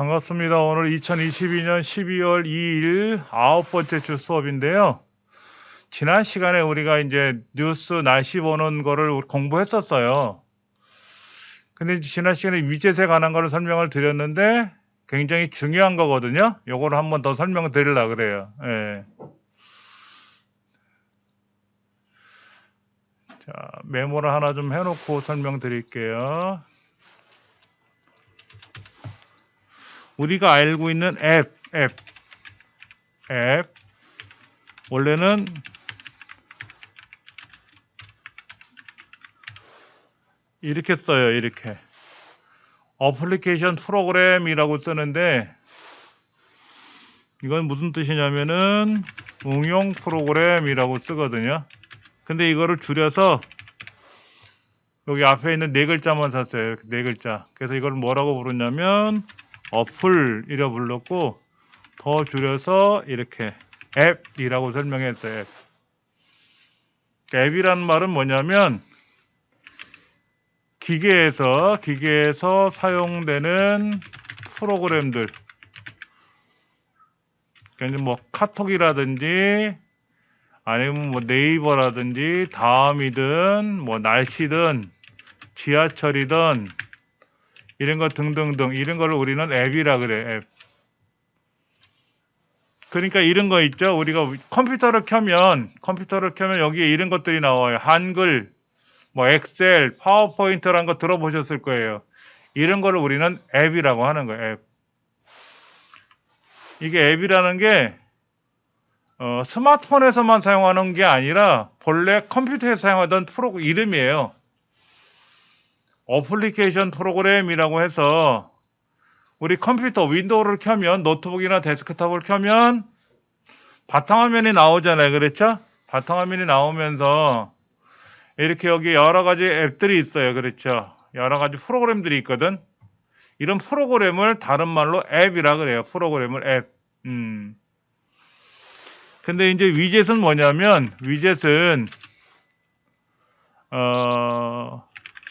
반갑습니다. 오늘 2022년 12월 2일 9번째 주 수업인데요. 지난 시간에 우리가 이제 뉴스 날씨 보는 거를 공부했었어요. 근데 지난 시간에 위젯에 관한 거를 설명을 드렸는데 굉장히 중요한 거거든요. 요거를 한번 더 설명을 드리려고 그래요. 예. 자, 메모를 하나 좀 해놓고 설명드릴게요. 우리가 알고 있는 앱. 원래는 이렇게 써요. 이렇게. 어플리케이션 프로그램이라고 쓰는데 이건 무슨 뜻이냐면은 응용 프로그램이라고 쓰거든요. 근데 이거를 줄여서 여기 앞에 있는 네 글자만 샀어요. 네 글자. 그래서 이걸 뭐라고 부르냐면 어플이라 불렀고 더 줄여서 이렇게 앱이라고 설명했어요. 앱이라는 말은 뭐냐면 기계에서 사용되는 프로그램들, 그러니까 뭐 카톡이라든지 아니면 뭐 네이버라든지 다음이든 뭐 날씨든 지하철이든 이런 거 등등등 이런 거를 우리는 앱이라 그래. 앱. 그러니까 이런 거 있죠. 우리가 컴퓨터를 켜면 여기에 이런 것들이 나와요. 한글, 뭐 엑셀, 파워포인트라는 거 들어보셨을 거예요. 이런 거를 우리는 앱이라고 하는 거예요. 앱. 이게 앱이라는 게 스마트폰에서만 사용하는 게 아니라 본래 컴퓨터에서 사용하던 프로그램 이름이에요. 어플리케이션 프로그램이라고 해서 우리 컴퓨터 윈도우를 켜면 노트북이나 데스크톱을 켜면 바탕화면이 나오잖아요. 그렇죠? 바탕화면이 나오면서 이렇게 여기 여러 가지 앱들이 있어요. 그렇죠? 여러 가지 프로그램들이 있거든. 이런 프로그램을 다른 말로 앱이라 그래요. 프로그램을 앱. 근데 이제 위젯은 뭐냐면 위젯은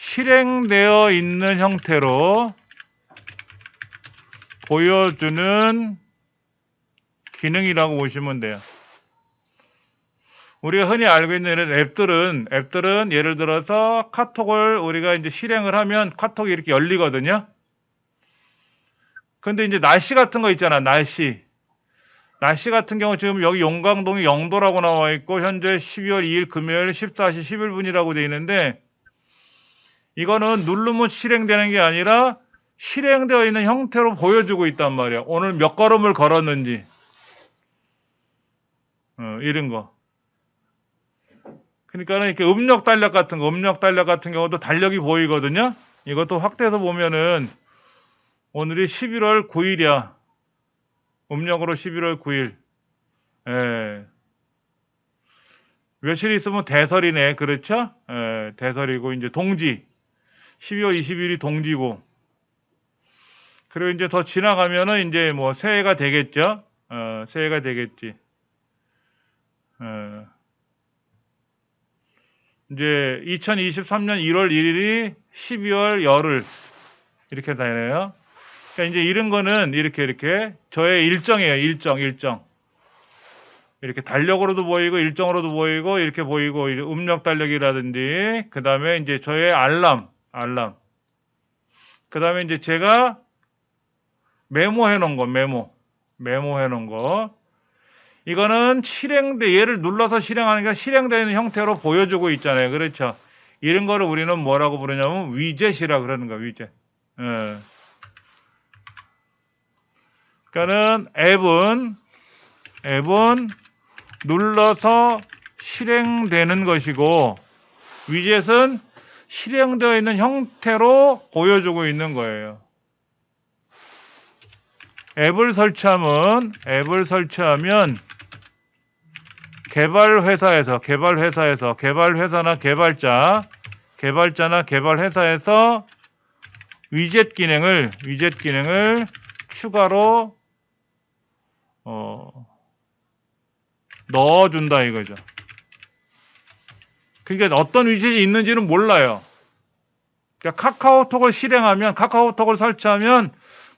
실행되어 있는 형태로 보여주는 기능이라고 보시면 돼요. 우리가 흔히 알고 있는 앱들은 예를 들어서 카톡을 우리가 이제 실행을 하면 카톡이 이렇게 열리거든요. 근데 이제 날씨 같은 거 있잖아. 날씨 같은 경우 지금 여기 용강동이 0도라고 나와 있고 현재 12월 2일 금요일 14시 11분이라고 되어 있는데 이거는 누르면 실행되는 게 아니라 실행되어 있는 형태로 보여주고 있단 말이야. 오늘 몇 걸음을 걸었는지 이런 거. 그러니까 이렇게 음력 달력 같은 경우도 달력이 보이거든요. 이것도 확대해서 보면은 오늘이 11월 9일이야. 음력으로 11월 9일. 예. 며칠 있으면 대설이네. 그렇죠? 예, 대설이고 이제 동지. 12월 20일이 동지고. 그리고 이제 더 지나가면은 이제 뭐 새해가 되겠죠? 새해가 되겠지. 이제 2023년 1월 1일이 12월 열흘. 이렇게 되네요. 그러니까 이제 이런 거는 이렇게 저의 일정이에요. 일정. 이렇게 달력으로도 보이고 일정으로도 보이고 이렇게 보이고 음력 달력이라든지 그다음에 이제 저의 알람. 그다음에 이제 제가 메모해 놓은 거. 메모해 놓은 거. 이거는 얘를 눌러서 실행하는 게 실행되는 형태로 보여주고 있잖아요. 그렇죠? 이런 거를 우리는 뭐라고 부르냐면 위젯이라 그러는 거야. 위젯. 예. 그러니까는 앱은 눌러서 실행되는 것이고 위젯은 실행되어 있는 형태로 보여주고 있는 거예요. 앱을 설치하면 개발회사나 개발회사에서 위젯 기능을 추가로 넣어준다 이거죠. 그러니까 어떤 위젯이 있는지는 몰라요. 그러니까 카카오톡을 설치하면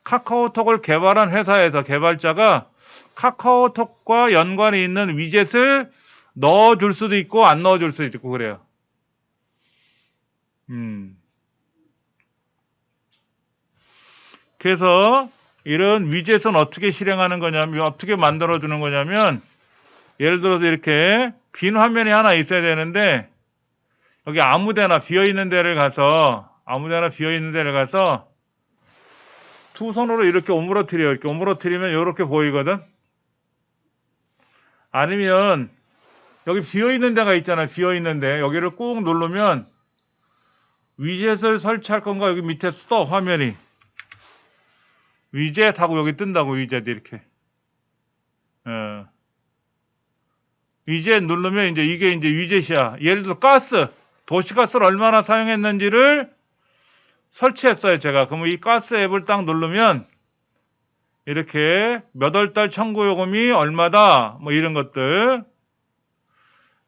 카카오톡을 개발한 회사에서 개발자가 카카오톡과 연관이 있는 위젯을 넣어줄 수도 있고 안 넣어줄 수도 있고 그래요. 그래서 이런 위젯은 어떻게 실행하는 거냐면, 어떻게 만들어주는 거냐면, 예를 들어서 이렇게 빈 화면이 하나 있어야 되는데, 여기 아무데나 비어있는 데를 가서, 두 손으로 이렇게 오므러뜨려요. 이렇게 오므러뜨리면 이렇게 보이거든? 아니면, 여기 비어있는 데가 있잖아요. 비어있는 데. 여기를 꾹 누르면, 위젯을 설치할 건가? 여기 밑에 써, 화면이. 위젯 하고 여기 뜬다고, 위젯 이렇게. 위젯 누르면 이게 위젯이야. 예를 들어 가스, 도시가스를 얼마나 사용했는지를 설치했어요, 제가. 그러면 이 가스 앱을 딱 누르면 이렇게 몇 월 달 청구 요금이 얼마다, 뭐 이런 것들.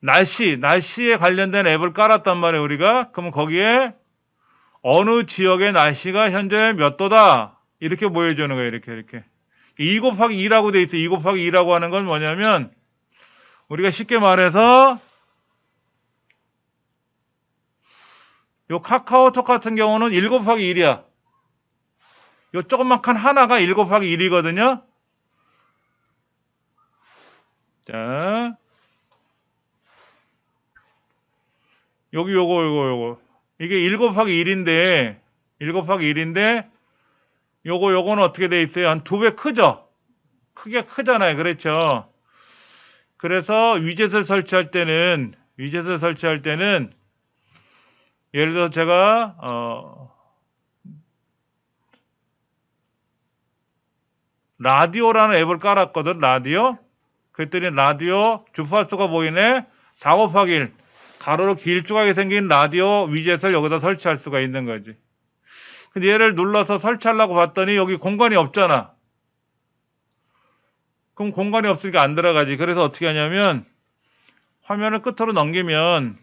날씨에 관련된 앱을 깔았단 말이에요, 우리가. 그러면 거기에 어느 지역의 날씨가 현재 몇 도다, 이렇게 보여주는 거예요, 이렇게. 2 곱하기 2라고 돼 있어요. 2 곱하기 2라고 하는 건 뭐냐면, 우리가 쉽게 말해서 요 카카오톡 같은 경우는 1 곱하기 1이야. 요 조그맣한 하나가 1 곱하기 1이거든요. 자, 여기 요거. 이게 1 곱하기 1인데, 요거는 어떻게 돼 있어요? 한 2배 크죠? 크잖아요. 그렇죠? 그래서 위젯을 설치할 때는, 예를 들어 제가, 라디오라는 앱을 깔았거든, 라디오. 그랬더니 라디오 주파수가 보이네. 4 곱하기 1. 가로로 길쭉하게 생긴 라디오 위젯을 여기다 설치할 수가 있는 거지. 근데 얘를 눌러서 설치하려고 봤더니 여기 공간이 없잖아. 그럼 공간이 없으니까 안 들어가지. 그래서 어떻게 하냐면, 화면을 끝으로 넘기면,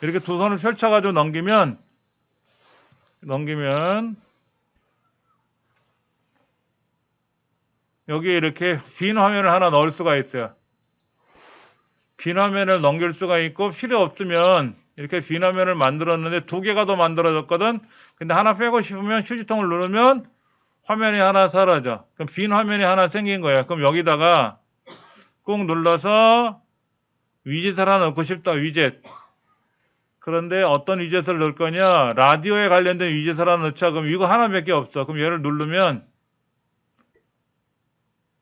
이렇게 두 손을 펼쳐가지고 넘기면 여기에 이렇게 빈 화면을 하나 넣을 수가 있어요. 빈 화면을 넘길 수가 있고, 필요 없으면 이렇게 빈 화면을 만들었는데 2개가 더 만들어졌거든. 근데 하나 빼고 싶으면 휴지통을 누르면 화면이 하나 사라져. 그럼 빈 화면이 하나 생긴 거야. 그럼 여기다가 꾹 눌러서 위젯을 하나 넣고 싶다. 위젯. 그런데 어떤 위젯을 넣을 거냐? 라디오에 관련된 위젯을 하나 넣자. 그럼 이거 하나밖에 없어. 그럼 얘를 누르면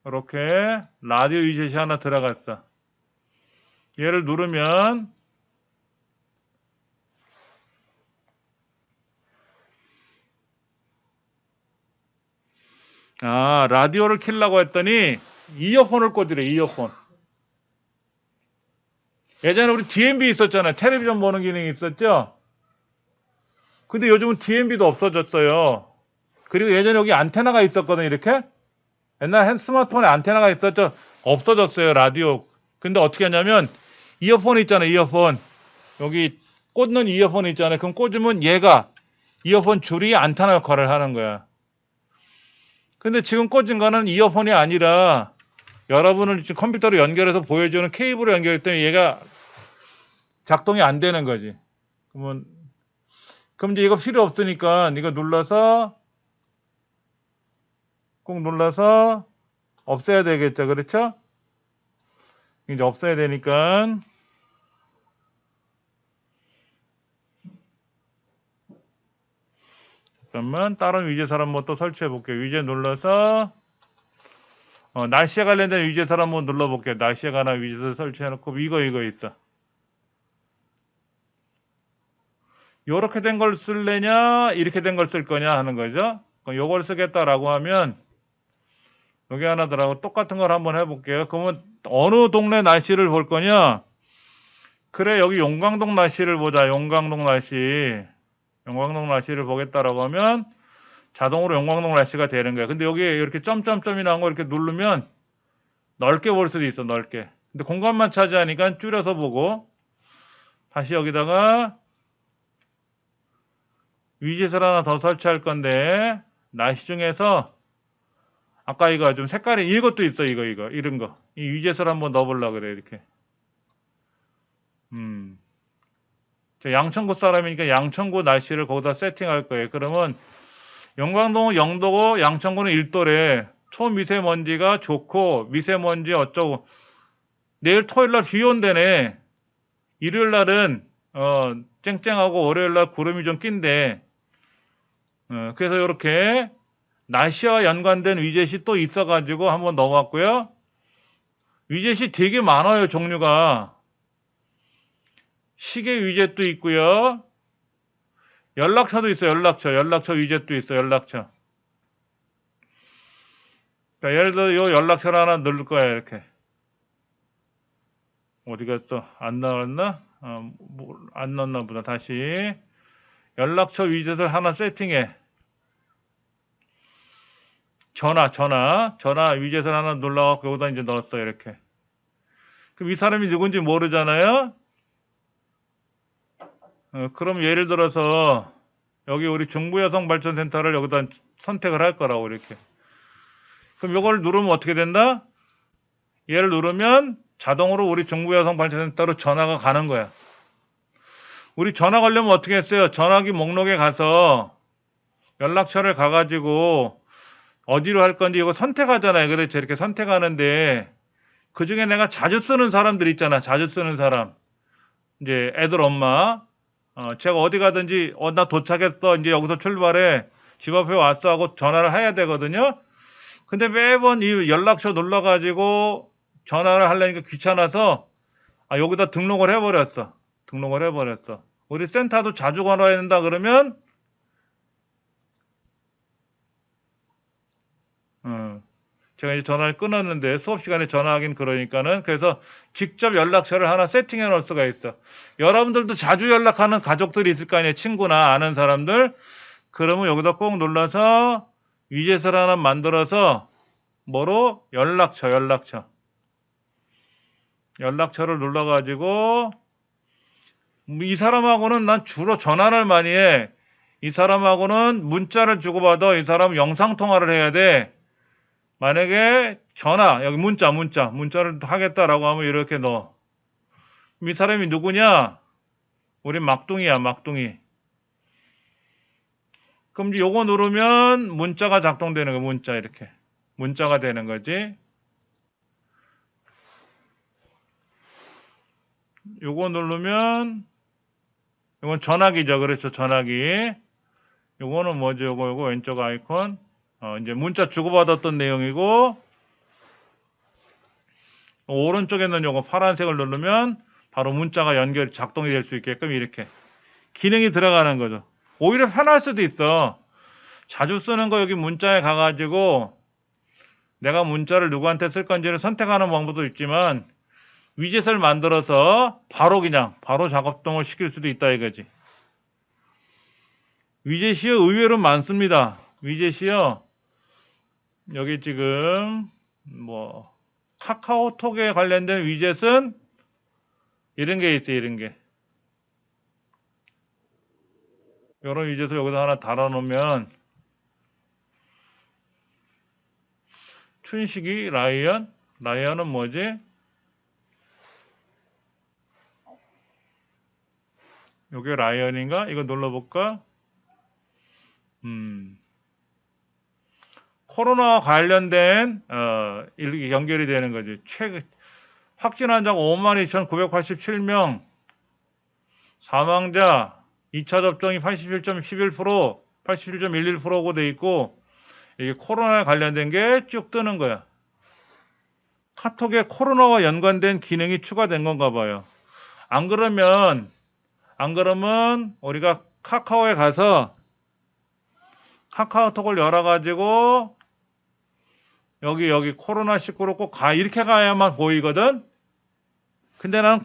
이렇게 라디오 위젯이 하나 들어갔어. 얘를 누르면 라디오를 켜려고 했더니 이어폰을 꽂으래. 이어폰. 예전에 우리 DMB 있었잖아요. 텔레비전 보는 기능이 있었죠. 근데 요즘은 DMB도 없어졌어요. 그리고 예전에 여기 안테나가 있었거든, 이렇게. 옛날 스마트폰에 안테나가 있었죠. 없어졌어요, 라디오. 근데 어떻게 하냐면, 이어폰 있잖아요, 이어폰. 여기 꽂는 이어폰 있잖아요. 그럼 꽂으면 얘가, 이어폰 줄이 안테나 역할을 하는 거야. 근데 지금 꽂은 거는 이어폰이 아니라, 여러분을 지금 컴퓨터로 연결해서 보여주는 케이블로 연결했더니 얘가 작동이 안 되는 거지. 그럼 이제 이거 필요 없으니까 이거 꼭 눌러서 없애야 되겠죠. 그렇죠? 이제 없애야 되니까 잠깐만, 다른 위젯을 한번 또 설치해 볼게요. 위젯 눌러서 날씨에 관련된 위젯을 한번 눌러볼게요. 날씨에 관한 위젯을 설치해 놓고 이거 있어. 요렇게 된 걸 쓸래냐, 이렇게 된 걸 쓸 거냐 하는 거죠. 그럼 요걸 쓰겠다라고 하면 여기 하나 더라고 똑같은 걸 한번 해볼게요. 그러면 어느 동네 날씨를 볼 거냐? 그래, 여기 용광동 날씨를 보자. 용광동 날씨를 보겠다라고 하면 자동으로 용광동 날씨가 되는 거야. 근데 여기에 이렇게 점점점이 나온 거 이렇게 누르면 넓게 볼 수도 있어, 넓게. 근데 공간만 차지하니까 줄여서 보고, 다시 여기다가 위젯을 하나 더 설치할 건데 날씨 중에서 아까 이거 좀 색깔이 이것도 있어. 이거 이런 거. 이 위젯을 한번 넣어보려고 그래. 이렇게. 저 양천구 사람이니까 양천구 날씨를 거기다 세팅할 거예요. 그러면 영광동은 0도고 양천구는 1도래. 초미세먼지가 좋고 미세먼지 어쩌고. 내일 토요일 날 비 온대네. 일요일 날은 쨍쨍하고 월요일 날 구름이 좀 낀대. 그래서 이렇게 날씨와 연관된 위젯이 또 있어가지고 한번 넣어봤고요. 위젯이 되게 많아요, 종류가. 시계 위젯도 있고요. 연락처도 있어요, 연락처 위젯도 있어요, 연락처. 자, 예를 들어 요 연락처를 하나 넣을 거야, 이렇게. 어디 갔어? 안 나왔나? 안 넣었나 보다. 다시. 연락처 위젯을 하나 세팅해. 전화 위젯을 하나 눌러갖고 여기다 이제 넣었어요, 이렇게. 그럼 이 사람이 누군지 모르잖아요? 그럼 예를 들어서 여기 우리 중부여성발전센터를 여기다 선택을 할 거라고 이렇게. 그럼 이걸 누르면 어떻게 된다? 얘를 누르면 자동으로 우리 중부여성발전센터로 전화가 가는 거야. 우리 전화 걸려면 어떻게 했어요? 전화기 목록에 가서 연락처를 가가지고 어디로 할 건지 이거 선택하잖아요. 그렇죠? 이렇게 선택하는데 그 중에 내가 자주 쓰는 사람들 있잖아. 자주 쓰는 사람. 이제 애들 엄마. 제가 어디 가든지 나 도착했어. 이제 여기서 출발해. 집 앞에 왔어 하고 전화를 해야 되거든요. 근데 매번 이 연락처 눌러가지고 전화를 하려니까 귀찮아서 여기다 등록을 해버렸어. 우리 센터도 자주 걸어야 된다 그러면 제가 이제 전화를 끊었는데 수업 시간에 전화하긴 그러니까는 그래서 직접 연락처를 하나 세팅해 놓을 수가 있어. 여러분들도 자주 연락하는 가족들이 있을 거 아니에요. 친구나 아는 사람들. 그러면 여기다 꼭 눌러서 위젯을 하나 만들어서 뭐로? 연락처를 눌러가지고 이 사람하고는 난 주로 전화를 많이 해. 이 사람하고는 문자를 주고받아. 이 사람은 영상통화를 해야 돼. 만약에 전화, 여기 문자를 하겠다라고 하면 이렇게 넣어. 이 사람이 누구냐? 우리 막둥이야, 막둥이. 그럼 이제 요거 누르면 문자가 작동되는 거야, 문자 이렇게. 문자가 되는 거지. 요거 누르면 이건 전화기죠. 그렇죠, 전화기. 요거는 뭐죠? 요거 왼쪽 아이콘. 이제 문자 주고받았던 내용이고 오른쪽에는 요거 파란색을 누르면 바로 문자가 작동이 될 수 있게끔 이렇게 기능이 들어가는 거죠. 오히려 편할 수도 있어. 자주 쓰는 거 여기 문자에 가가지고 내가 문자를 누구한테 쓸 건지를 선택하는 방법도 있지만 위젯을 만들어서 바로 작업동을 시킬 수도 있다 이거지. 위젯이요 의외로 많습니다. 위젯이요 여기 지금 뭐 카카오톡에 관련된 위젯은 이런 게 있어요. 이런 게. 이런 위젯을 여기다 하나 달아놓으면 춘식이 라이언은 뭐지? 요게 라이언인가? 이거 눌러볼까? 코로나와 관련된 이렇게 연결이 되는 거지. 확진 환자가 52,987명, 사망자 2차 접종이 87.11%, 87.11%고 돼 있고 이게 코로나에 관련된 게 쭉 뜨는 거야. 카톡에 코로나와 연관된 기능이 추가된 건가 봐요. 안 그러면 우리가 카카오에 가서 카카오톡을 열어가지고 여기 코로나19로 꼭 이렇게 가야만 보이거든. 근데 나는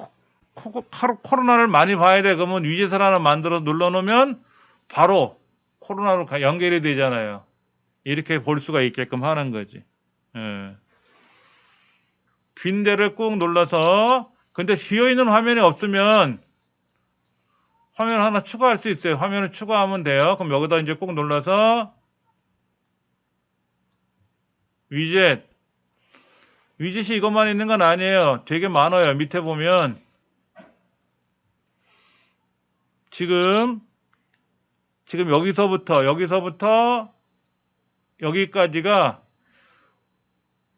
코로나를 많이 봐야 돼. 그러면 위젯을 하나 만들어 눌러놓으면 바로 코로나로 연결이 되잖아요. 이렇게 볼 수가 있게끔 하는 거지. 예. 빈 데를 꾹 눌러서 근데 비어있는 화면이 없으면 화면 하나 추가할 수 있어요. 화면을 추가하면 돼요. 그럼 여기다 이제 꼭 눌러서 위젯. 위젯이 이것만 있는 건 아니에요. 되게 많아요. 밑에 보면 지금 여기서부터 여기까지가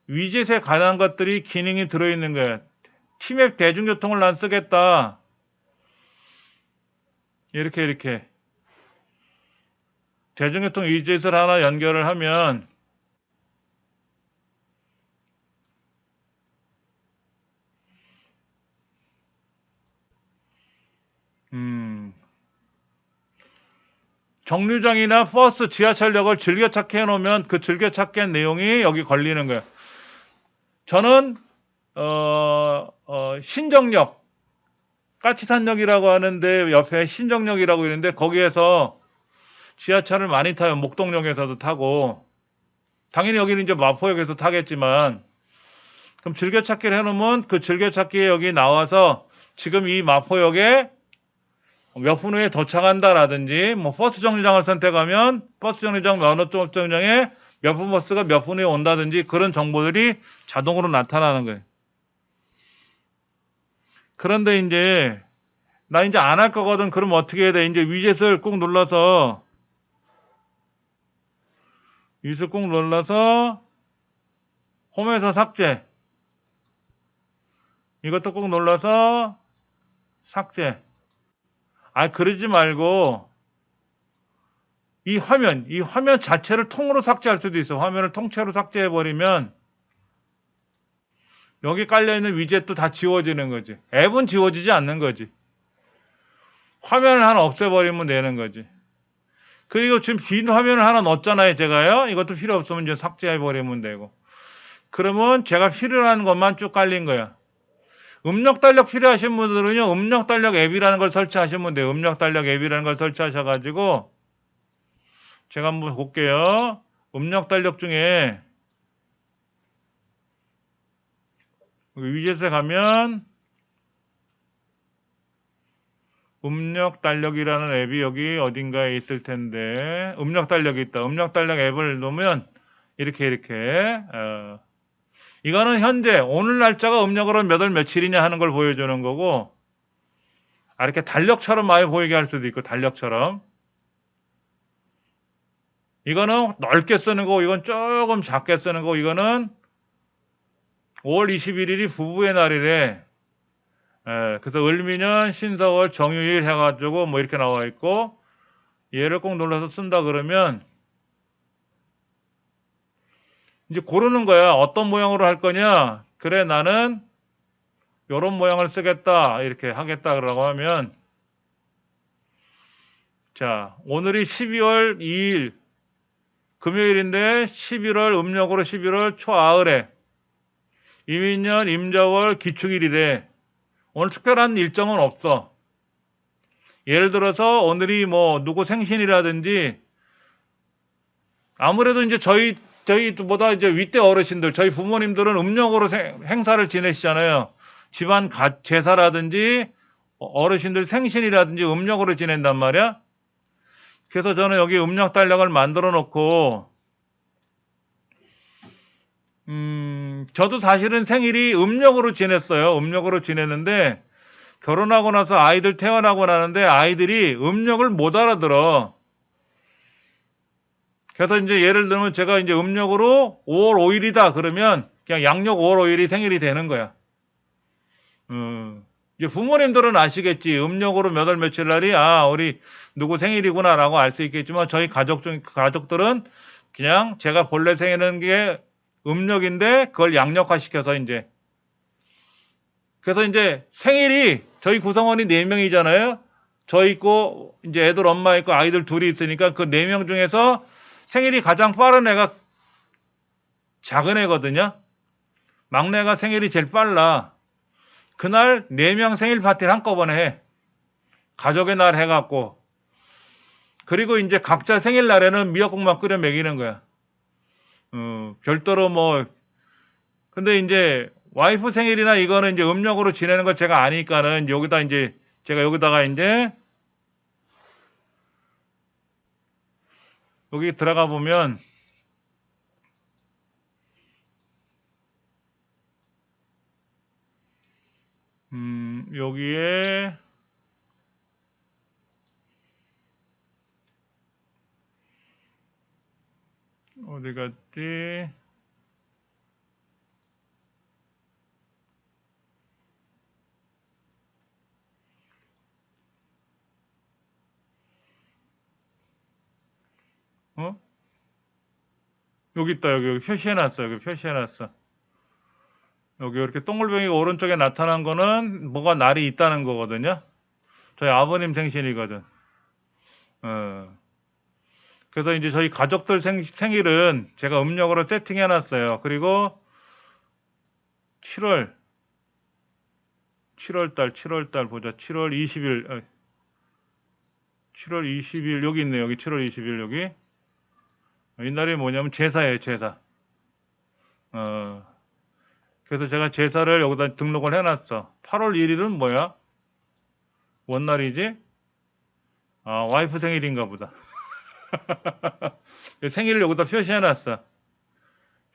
위젯에 관한 것들이 기능이 들어있는 거예요. 티맵 대중교통을 난 쓰겠다. 이렇게 대중교통 위젯을 하나 연결을 하면 정류장이나 버스, 지하철역을 즐겨찾기 해놓으면 그 즐겨찾기 한 내용이 여기 걸리는 거예요. 저는 신정역, 까치산역이라고 하는데 옆에 신정역이라고 있는데 거기에서 지하철을 많이 타요. 목동역에서도 타고. 당연히 여기는 이제 마포역에서 타겠지만 그럼 즐겨찾기를 해놓으면 그 즐겨찾기에 여기 나와서 지금 이 마포역에 몇 분 후에 도착한다라든지 뭐 버스 정류장을 선택하면 버스 정류장 면허증 정류장에 몇 분 버스가 몇 분 후에 온다든지 그런 정보들이 자동으로 나타나는 거예요. 그런데 이제 나 이제 안 할 거거든. 그럼 어떻게 해야 돼? 이제 위젯을 꾹 눌러서 홈에서 삭제. 이것도 꾹 눌러서 삭제. 그러지 말고 이 화면 자체를 통으로 삭제할 수도 있어. 화면을 통째로 삭제해 버리면 여기 깔려있는 위젯도 다 지워지는 거지. 앱은 지워지지 않는 거지. 화면을 하나 없애버리면 되는 거지. 그리고 지금 빈 화면을 하나 넣었잖아요, 제가요. 이것도 필요 없으면 이제 삭제해버리면 되고. 그러면 제가 필요한 것만 쭉 깔린 거야. 음력 달력 필요하신 분들은요, 음력 달력 앱이라는 걸 설치하시면 돼요. 음력 달력 앱이라는 걸 설치하셔가지고, 제가 한번 볼게요. 음력 달력 중에, 위젯에 가면, 음력 달력이라는 앱이 여기 어딘가에 있을 텐데, 음력 달력이 있다. 음력 달력 앱을 놓으면, 이렇게, 이거는 현재 오늘 날짜가 음력으로 몇 월 며칠이냐 하는 걸 보여주는 거고 이렇게 달력처럼 많이 보이게 할 수도 있고 달력처럼 이거는 넓게 쓰는 거고 이건 조금 작게 쓰는 거고 이거는 5월 21일이 부부의 날이래. 그래서 을미년 신서월 정유일 해가지고 뭐 이렇게 나와 있고 얘를 꼭 눌러서 쓴다 그러면 이제 고르는 거야. 어떤 모양으로 할 거냐. 그래 나는 요런 모양을 쓰겠다. 이렇게 하겠다 그러고 하면 자 오늘이 12월 2일 금요일인데 11월 음력으로 11월 초아을에 이민년 임자월 기축일이래. 오늘 특별한 일정은 없어. 예를 들어서 오늘이 뭐 누구 생신이라든지 아무래도 이제 저희보다 이제 윗대 어르신들 저희 부모님들은 음력으로 행사를 지내시잖아요. 집안 제사라든지 어르신들 생신이라든지 음력으로 지낸단 말이야. 그래서 저는 여기 음력 달력을 만들어 놓고 저도 사실은 생일이 음력으로 지냈어요. 음력으로 지냈는데 결혼하고 나서 아이들 태어나고 나는데 아이들이 음력을 못 알아들어. 그래서 이제 예를 들면 제가 이제 음력으로 5월 5일이다 그러면 그냥 양력 5월 5일이 생일이 되는 거야. 이제 부모님들은 아시겠지. 음력으로 몇 월 며칠 날이 우리 누구 생일이구나라고 알 수 있겠지만 저희 가족들은 그냥 제가 본래 생일은 게 음력인데 그걸 양력화 시켜서 이제 그래서 이제 생일이 저희 구성원이 4명이잖아요. 저 있고 이제 애들 엄마 있고 아이들 둘이 있으니까 그 4명 중에서 생일이 가장 빠른 애가 작은 애거든요. 막내가 생일이 제일 빨라. 그날 4명 생일 파티를 한꺼번에 해. 가족의 날 해갖고. 그리고 이제 각자 생일날에는 미역국만 끓여 먹이는 거야. 별도로 뭐 근데 이제 와이프 생일이나 이거는 이제 음력으로 지내는 거 제가 아니까는 여기다 이제 제가 여기다가 이제 여기 들어가 보면 여기에 어디 갔지? 어? 여기 있다. 여기 표시해놨어. 여기 표시해놨어. 여기 이렇게 동글뱅이가 오른쪽에 나타난 거는 뭐가 날이 있다는 거거든요. 저희 아버님 생신이거든. 그래서 이제 저희 가족들 생일은 제가 음력으로 세팅해놨어요. 그리고 7월 달 보자. 7월 20일, 7월 20일 여기 있네요. 여기 7월 20일 여기. 이 날이 뭐냐면 제사예요, 제사. 그래서 제가 제사를 여기다 등록을 해놨어. 8월 1일은 뭐야? 뭔 날이지? 아, 와이프 생일인가 보다. 생일을 여기다 표시해놨어.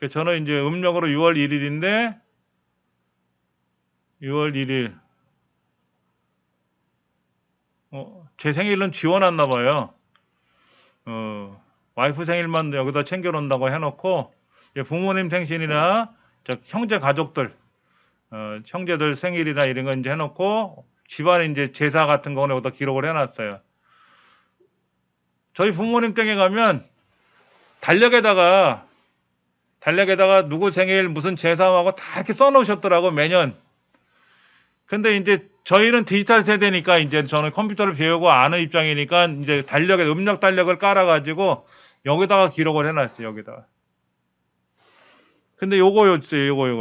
저는 이제 음력으로 6월 1일인데, 6월 1일. 제 생일은 지워놨나 봐요. 와이프 생일만 여기다 챙겨놓는다고 해놓고, 부모님 생신이나 형제 가족들, 형제들 생일이나 이런 거 이제 해놓고, 집안에 이제 제사 같은 거는 여기다 기록을 해놨어요. 저희 부모님 댁에 가면 달력에다가 누구 생일 무슨 제사하고 다 이렇게 써놓으셨더라고 매년. 근데 이제 저희는 디지털 세대니까 이제 저는 컴퓨터를 배우고 아는 입장이니까 이제 달력에 음력 달력을 깔아가지고 여기다가 기록을 해놨어요. 여기다가. 근데 요거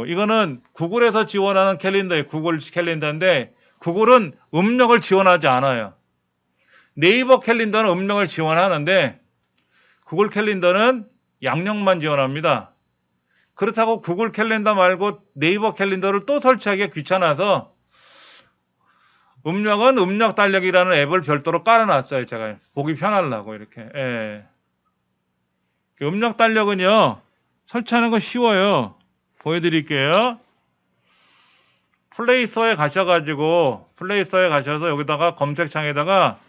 이거는 구글에서 지원하는 캘린더예요. 구글 캘린더인데 구글은 음력을 지원하지 않아요. 네이버 캘린더는 음력을 지원하는데 구글 캘린더는 양력만 지원합니다. 그렇다고 구글 캘린더 말고 네이버 캘린더를 또 설치하기가 귀찮아서 음력은 음력 달력이라는 앱을 별도로 깔아놨어요. 제가 보기 편하려고 이렇게. 예. 음력 달력은요 설치하는 거 쉬워요. 보여드릴게요. 플레이스토어에 가셔서 여기다가 검색창에다가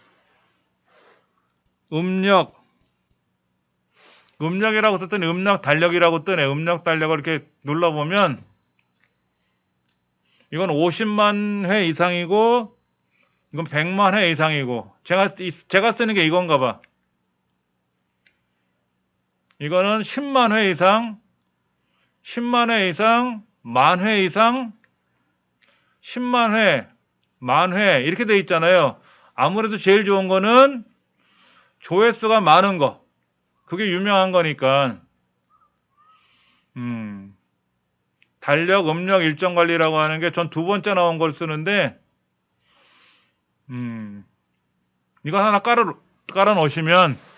음력이라고 썼더니 음력 달력이라고 뜨네. 음력 달력을 이렇게 눌러보면 이건 50만 회 이상이고 이건 100만 회 이상이고 제가 쓰는 게 이건가 봐. 이거는 10만 회 이상, 10만 회 이상, 만 회 이상, 10만 회, 만 회 이렇게 돼 있잖아요. 아무래도 제일 좋은 거는 조회수가 많은 거. 그게 유명한 거니까. 달력, 음력 일정 관리라고 하는 게 전 두 번째 나온 걸 쓰는데 이거 하나 깔아 놓으시면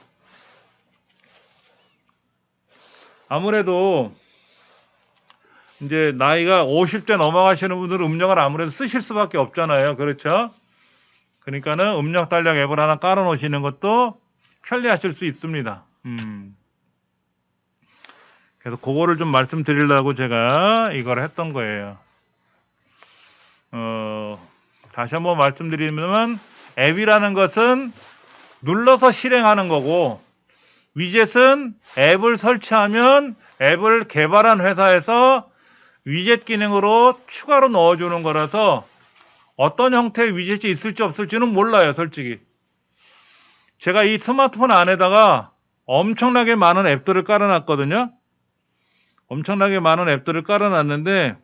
아무래도 이제 나이가 50대 넘어가시는 분들은 음력을 아무래도 쓰실 수밖에 없잖아요. 그렇죠? 그러니까는 음력 달력 앱을 하나 깔아 놓으시는 것도 편리하실 수 있습니다. 그래서 그거를 좀 말씀드리려고 제가 이걸 했던 거예요. 다시 한번 말씀드리면 앱이라는 것은 눌러서 실행하는 거고 위젯은 앱을 설치하면 앱을 개발한 회사에서 위젯 기능으로 추가로 넣어주는 거라서 어떤 형태의 위젯이 있을지 없을지는 몰라요, 솔직히. 제가 이 스마트폰 안에다가 엄청나게 많은 앱들을 깔아놨거든요. 엄청나게 많은 앱들을 깔아놨는데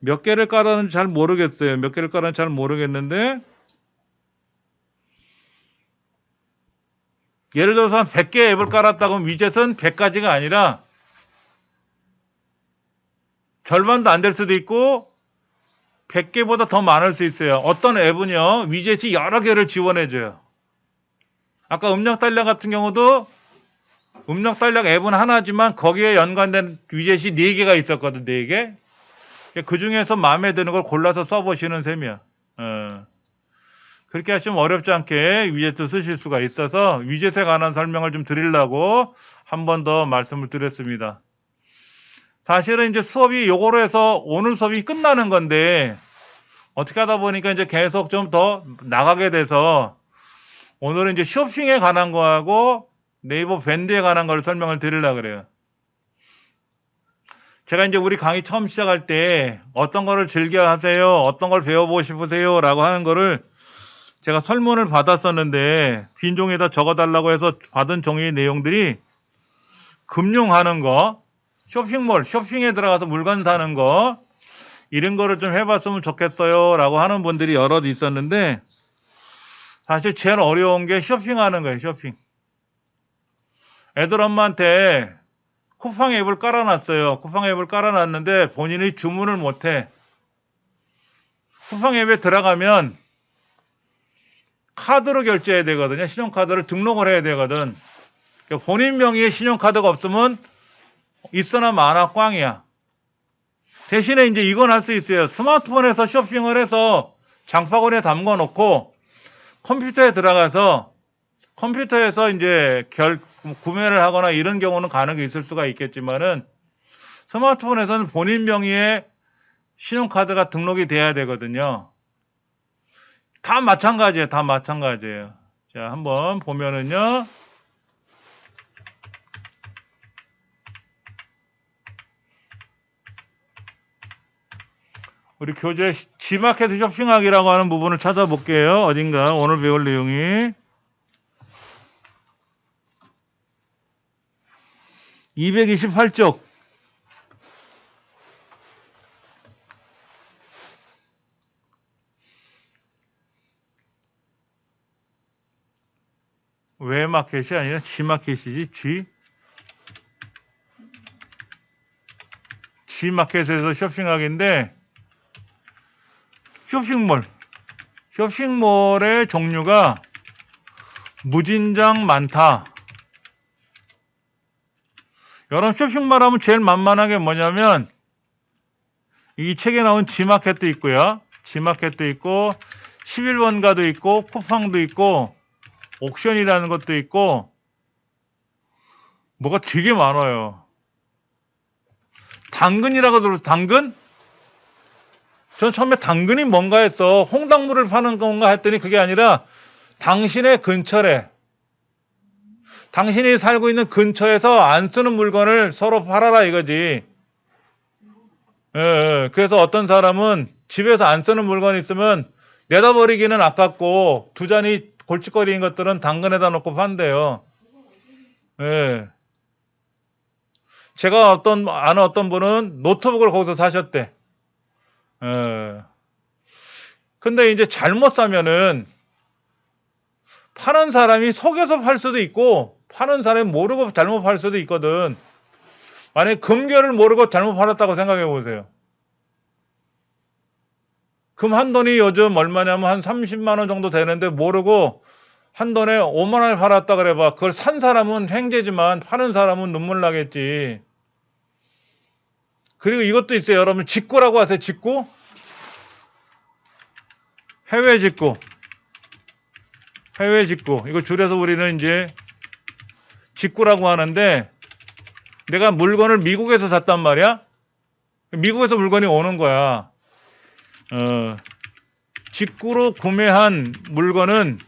몇 개를 깔았는지 잘 모르겠어요. 몇 개를 깔았는지 잘 모르겠는데 예를 들어서 한 100개 앱을 깔았다고 하면 위젯은 100가지가 아니라 절반도 안 될 수도 있고 100개보다 더 많을 수 있어요. 어떤 앱은요 위젯이 여러 개를 지원해줘요. 아까 음력 달력 같은 경우도 음력 달력 앱은 하나지만 거기에 연관된 위젯이 4개가 있었거든. 4개. 그 중에서 마음에 드는 걸 골라서 써보시는 셈이야. 그렇게 하시면 어렵지 않게 위젯도 쓰실 수가 있어서 위젯에 관한 설명을 좀 드리려고 한 번 더 말씀을 드렸습니다. 사실은 이제 수업이 요거로 해서 오늘 수업이 끝나는 건데 어떻게 하다 보니까 이제 계속 좀 더 나가게 돼서 오늘은 이제 쇼핑에 관한 거하고 네이버 밴드에 관한 걸 설명을 드리려고 그래요. 제가 이제 우리 강의 처음 시작할 때 어떤 거를 즐겨 하세요? 어떤 걸 배워보고 싶으세요? 라고 하는 거를 제가 설문을 받았었는데 빈 종이에다 적어달라고 해서 받은 종이의 내용들이 금융하는 거, 쇼핑몰, 쇼핑에 들어가서 물건 사는 거 이런 거를 좀 해봤으면 좋겠어요 라고 하는 분들이 여럿 있었는데 사실 제일 어려운 게 쇼핑하는 거예요. 쇼핑. 애들 엄마한테 쿠팡 앱을 깔아놨어요. 쿠팡 앱을 깔아놨는데 본인이 주문을 못해. 쿠팡 앱에 들어가면 카드로 결제해야 되거든요. 신용카드를 등록을 해야 되거든. 그러니까 본인 명의의 신용카드가 없으면 있으나 마나 꽝이야. 대신에 이제 이건 할 수 있어요. 스마트폰에서 쇼핑을 해서 장바구니에 담궈 놓고 컴퓨터에 들어가서 컴퓨터에서 이제 구매를 하거나 이런 경우는 가능이 있을 수가 있겠지만은 스마트폰에서는 본인 명의의 신용카드가 등록이 돼야 되거든요. 다 마찬가지예요. 다 마찬가지예요. 자, 한번 보면은요. 우리 교재 G마켓 쇼핑하기라고 하는 부분을 찾아볼게요. 어딘가 오늘 배울 내용이 228쪽 왜 마켓이 아니라 G마켓이지. G마켓에서 쇼핑하기인데 쇼핑몰의 종류가 무진장 많다. 여러분 쇼핑몰 하면 제일 만만하게 뭐냐면 이 책에 나온 G마켓도 있고요. G마켓도 있고 11번가도 있고 쿠팡도 있고 옥션이라는 것도 있고 뭐가 되게 많아요. 당근이라고 들었어요. 당근? 전 처음에 당근이 뭔가 했어. 홍당무를 파는 건가 했더니 그게 아니라 당신의 근처래. 당신이 살고 있는 근처에서 안 쓰는 물건을 서로 팔아라 이거지. 그래서 어떤 사람은 집에서 안 쓰는 물건이 있으면 내다 버리기는 아깝고 두 잔이 골칫거리인 것들은 당근에다 놓고 판대요. 예. 제가 아는 어떤 분은 노트북을 거기서 사셨대. 근데 이제 잘못 사면은 파는 사람이 속여서 팔 수도 있고 파는 사람이 모르고 잘못 팔 수도 있거든. 만약에 금괴를 모르고 잘못 팔았다고 생각해 보세요. 금 한 돈이 요즘 얼마냐면 한 30만 원 정도 되는데 모르고 한 돈에 5만 원을 팔았다 그래봐. 그걸 산 사람은 횡재지만 파는 사람은 눈물 나겠지. 그리고 이것도 있어요. 여러분 직구라고 하세요. 직구? 해외 직구. 해외 직구. 이거 줄여서 우리는 이제 직구라고 하는데 내가 물건을 미국에서 샀단 말이야. 미국에서 물건이 오는 거야. 직구로 구매한 물건은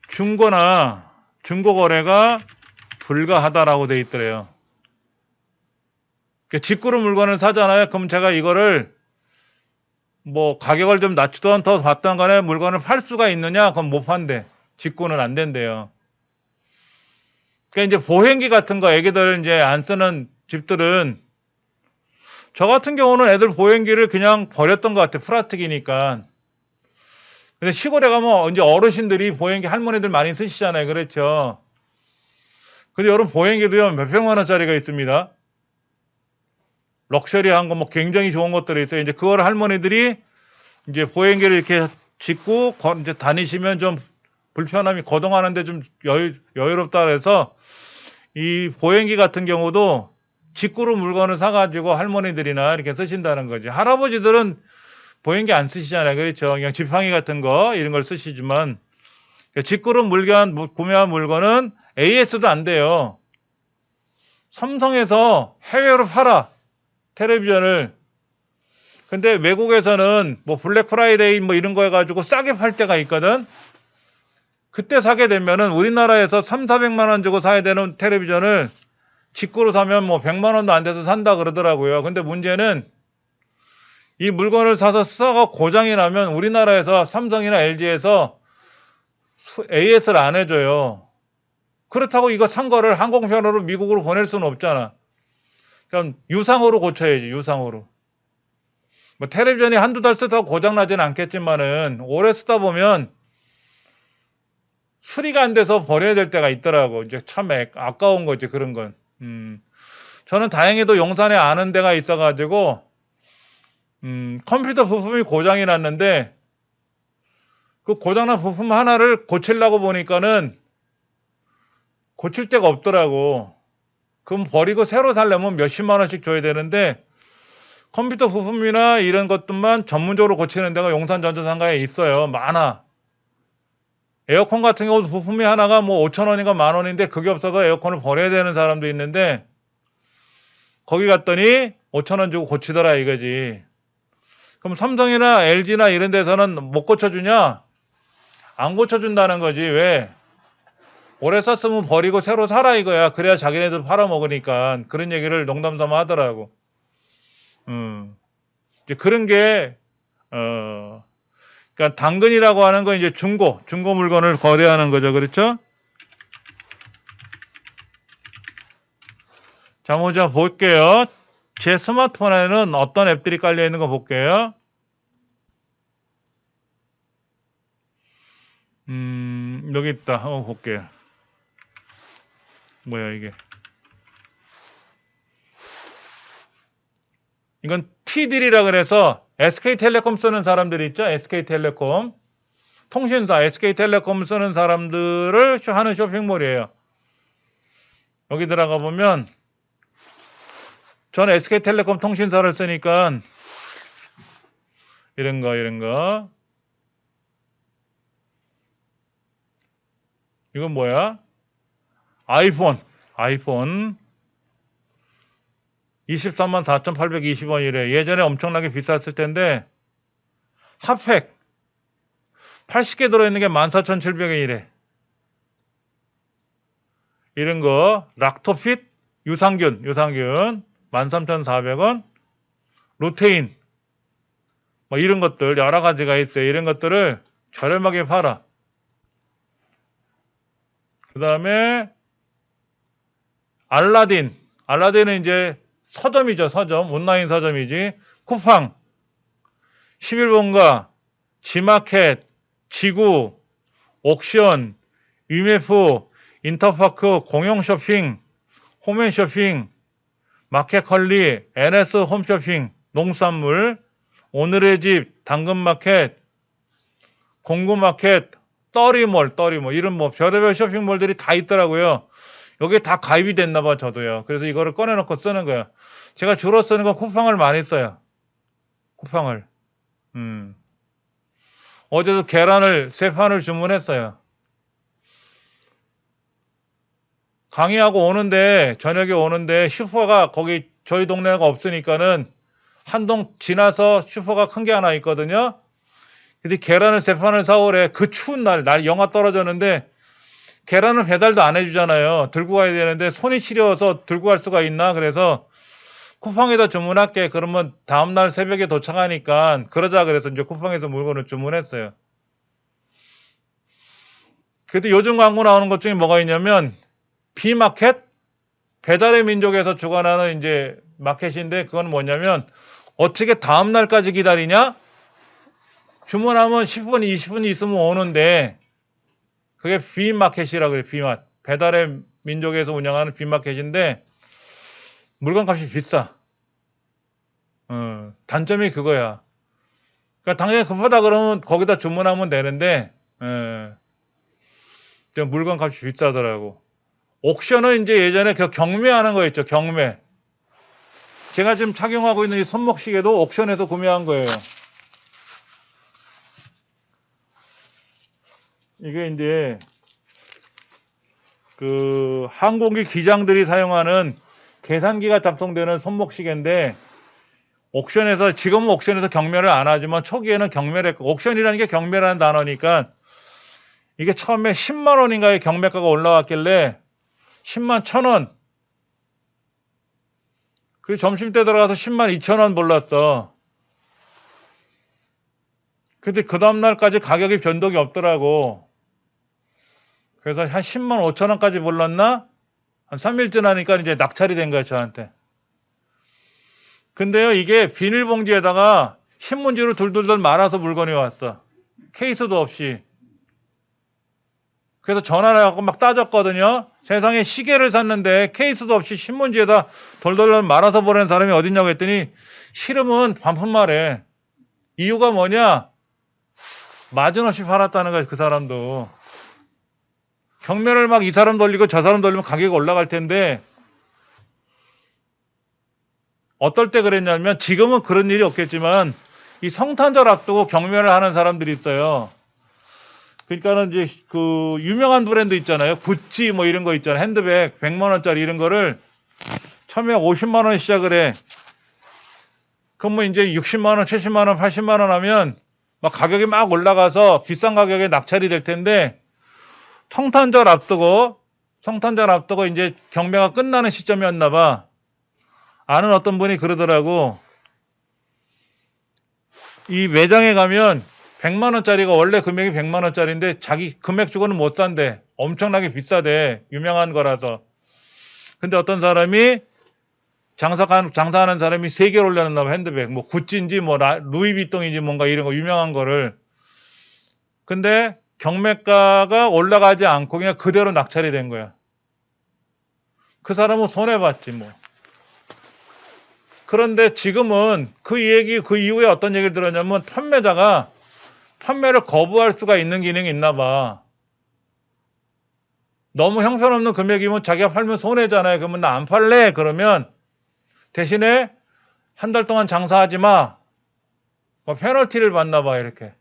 중고나 중고거래가 불가하다라고 돼 있더래요. 직구로 물건을 사잖아요. 그럼 제가 이거를 뭐 가격을 좀 낮추던 더 받던 간에 물건을 팔 수가 있느냐? 그럼 못 판대. 직구는 안 된대요. 그러니까 이제 보행기 같은 거 애기들 이제 안 쓰는 집들은 저 같은 경우는 애들 보행기를 그냥 버렸던 것 같아. 플라스틱이니까. 근데 시골에 가면 이제 어르신들이 보행기 할머니들 많이 쓰시잖아요. 그렇죠. 근데 여러분 보행기도요 몇백만 원짜리가 있습니다. 럭셔리한 거 뭐 굉장히 좋은 것들이 있어요. 이제 그걸 할머니들이 이제 보행기를 이렇게 짚고 이제 다니시면 좀 불편함이 거동하는데 좀 여유롭다 그래서 이 보행기 같은 경우도 직구로 물건을 사가지고 할머니들이나 이렇게 쓰신다는 거지. 할아버지들은 보행기 안 쓰시잖아요. 그렇죠? 그냥 지팡이 같은 거 이런 걸 쓰시지만 직구로 구매한 물건은 AS도 안 돼요. 삼성에서 해외로 팔아 텔레비전을. 근데 외국에서는 뭐 블랙 프라이데이 뭐 이런 거 해가지고 싸게 팔 때가 있거든. 그때 사게 되면은 우리나라에서 3,400만 원 주고 사야 되는 텔레비전을 직구로 사면 뭐 100만 원도 안 돼서 산다 그러더라고요. 근데 문제는 이 물건을 사서 써가 고장이 나면 우리나라에서 삼성이나 LG에서 AS를 안 해줘요. 그렇다고 이거 산 거를 항공편으로 미국으로 보낼 수는 없잖아. 그럼 유상으로 고쳐야지, 유상으로. 뭐 텔레비전이 한두 달 쓰다가 고장 나진 않겠지만은 오래 쓰다 보면 수리가 안 돼서 버려야 될 때가 있더라고. 이제 참 아까운 거지, 그런 건. 저는 다행히도 용산에 아는 데가 있어가지고 컴퓨터 부품이 고장이 났는데 그 고장난 부품 하나를 고치려고 보니까는 고칠 데가 없더라고. 그럼 버리고 새로 살려면 몇십만 원씩 줘야 되는데 컴퓨터 부품이나 이런 것들만 전문적으로 고치는 데가 용산 전자상가에 있어요. 많아. 에어컨 같은 경우도 부품이 하나가 뭐 5천 원인가 만 원인데 그게 없어서 에어컨을 버려야 되는 사람도 있는데 거기 갔더니 5천 원 주고 고치더라 이거지. 그럼 삼성이나 LG나 이런 데서는 못 고쳐주냐? 안 고쳐준다는 거지. 왜? 오래 썼으면 버리고 새로 사라 이거야. 그래야 자기네들 팔아먹으니까. 그런 얘기를 농담삼아 하더라고. 이제 그런 게, 그러니까 당근이라고 하는 건 이제 중고 물건을 거래하는 거죠. 그렇죠? 자, 먼저 볼게요. 제 스마트폰에는 어떤 앱들이 깔려 있는 거 볼게요. 여기 있다. 한번 볼게요. 뭐야, 이게. 이건 T딜이라 그래서 SK텔레콤 쓰는 사람들이 있죠. SK텔레콤. 통신사 SK텔레콤 쓰는 사람들을 하는 쇼핑몰이에요. 여기 들어가 보면 저는 SK텔레콤 통신사를 쓰니까 이런 거. 이건 뭐야? 아이폰 23만 4,820원이래. 예전에 엄청나게 비쌌을 텐데 핫팩 80개 들어있는 게 14,700원이래. 이런 거 락토핏 유산균 13,400원. 루테인 뭐 이런 것들 여러 가지가 있어요. 이런 것들을 저렴하게 팔아. 그 다음에 알라딘은 이제 서점이죠. 서점 온라인 서점이지. 쿠팡 11번가 지마켓 지구 옥션 위메프 인터파크 공용쇼핑 홈앤쇼핑 마켓컬리 NS 홈쇼핑 농산물 오늘의 집 당근마켓 공구마켓 떠리몰 이런 뭐 별의별 쇼핑몰들이 다 있더라고요. 여기 다 가입이 됐나봐 저도요. 그래서 이거를 꺼내놓고 쓰는 거예요. 제가 주로 쓰는 건 쿠팡을 많이 써요. 쿠팡을. 어제도 계란을 3판을 주문했어요. 강의하고 저녁에 오는데 슈퍼가 거기 저희 동네가 없으니까는 한동 지나서 슈퍼가 큰 게 하나 있거든요. 근데 계란을 3판을 사오래. 그 추운 날 영하 떨어졌는데 계란을 배달도 안 해주잖아요. 들고 가야 되는데 손이 시려워서 들고 갈 수가 있나? 그래서 쿠팡에다 주문할게. 그러면 다음날 새벽에 도착하니까 그러자 그래서 이제 쿠팡에서 물건을 주문했어요. 근데 요즘 광고 나오는 것 중에 뭐가 있냐면 비마켓 배달의 민족에서 주관하는 이제 마켓인데 그건 뭐냐면 어떻게 다음날까지 기다리냐? 주문하면 10분, 20분 있으면 오는데 그게 비마켓이라고 그래요. 비맛. 배달의 민족에서 운영하는 비마켓인데 물건값이 비싸. 단점이 그거야. 그러니까 당연히 급하다 그러면 거기다 주문하면 되는데 물건값이 비싸더라고. 옥션은 이제 예전에 그 경매하는 거 있죠. 경매. 제가 지금 착용하고 있는 이 손목시계도 옥션에서 구매한 거예요. 이게 이제 그 항공기 기장들이 사용하는 계산기가 작동되는 손목시계인데, 옥션에서, 지금은 옥션에서 경매를 안 하지만 초기에는 경매를 했고, 옥션이라는 게 경매라는 단어니까 이게 처음에 10만 원인가의 경매가가 올라왔길래 10만 1,000원. 그 점심때 들어가서 10만 2천 원 불렀어. 근데 그 다음날까지 가격이 변동이 없더라고. 그래서 한 10만 5천 원까지 불렀나? 한 3일째 하니까 이제 낙찰이 된 거야, 저한테. 근데요, 이게 비닐봉지에다가 신문지로 둘둘둘 말아서 물건이 왔어. 케이스도 없이. 그래서 전화를 해갖고 막 따졌거든요. 세상에 시계를 샀는데 케이스도 없이 신문지에다 돌돌돌 말아서 보내는 사람이 어딨냐고 했더니, 싫으면 반품말해. 이유가 뭐냐? 마진 없이 팔았다는 거야, 그 사람도. 경매를 막 이 사람 돌리고 저 사람 돌리면 가격이 올라갈 텐데, 어떨 때 그랬냐면, 지금은 그런 일이 없겠지만 이 성탄절 앞두고 경매를 하는 사람들이 있어요. 그러니까는 이제 그 유명한 브랜드 있잖아요. 구찌 뭐 이런 거 있잖아요. 핸드백 100만 원짜리 이런 거를 처음에 50만 원에 시작을 해. 그럼 뭐 이제 60만 원, 70만 원, 80만 원 하면 막 가격이 막 올라가서 비싼 가격에 낙찰이 될 텐데, 성탄절 앞두고 이제 경매가 끝나는 시점이었나 봐. 아는 어떤 분이 그러더라고. 이 매장에 가면 100만 원짜리가 원래 금액이 100만 원짜리인데 자기 금액 주고는 못 산대. 엄청나게 비싸대. 유명한 거라서. 근데 어떤 사람이 장사하는 사람이 3개를 올려놨나 봐. 핸드백. 뭐 구찌인지 뭐 루이비통인지 뭔가 이런 거 유명한 거를. 근데 경매가가 올라가지 않고 그냥 그대로 낙찰이 된 거야. 그 사람은 손해봤지 뭐. 그런데 지금은 그 이후에 어떤 얘기를 들었냐면, 판매자가 판매를 거부할 수가 있는 기능이 있나 봐. 너무 형편없는 금액이면 자기가 팔면 손해잖아요. 그러면 나 안 팔래? 그러면 대신에 한 달 동안 장사하지 마. 뭐 페널티를 받나 봐, 이렇게.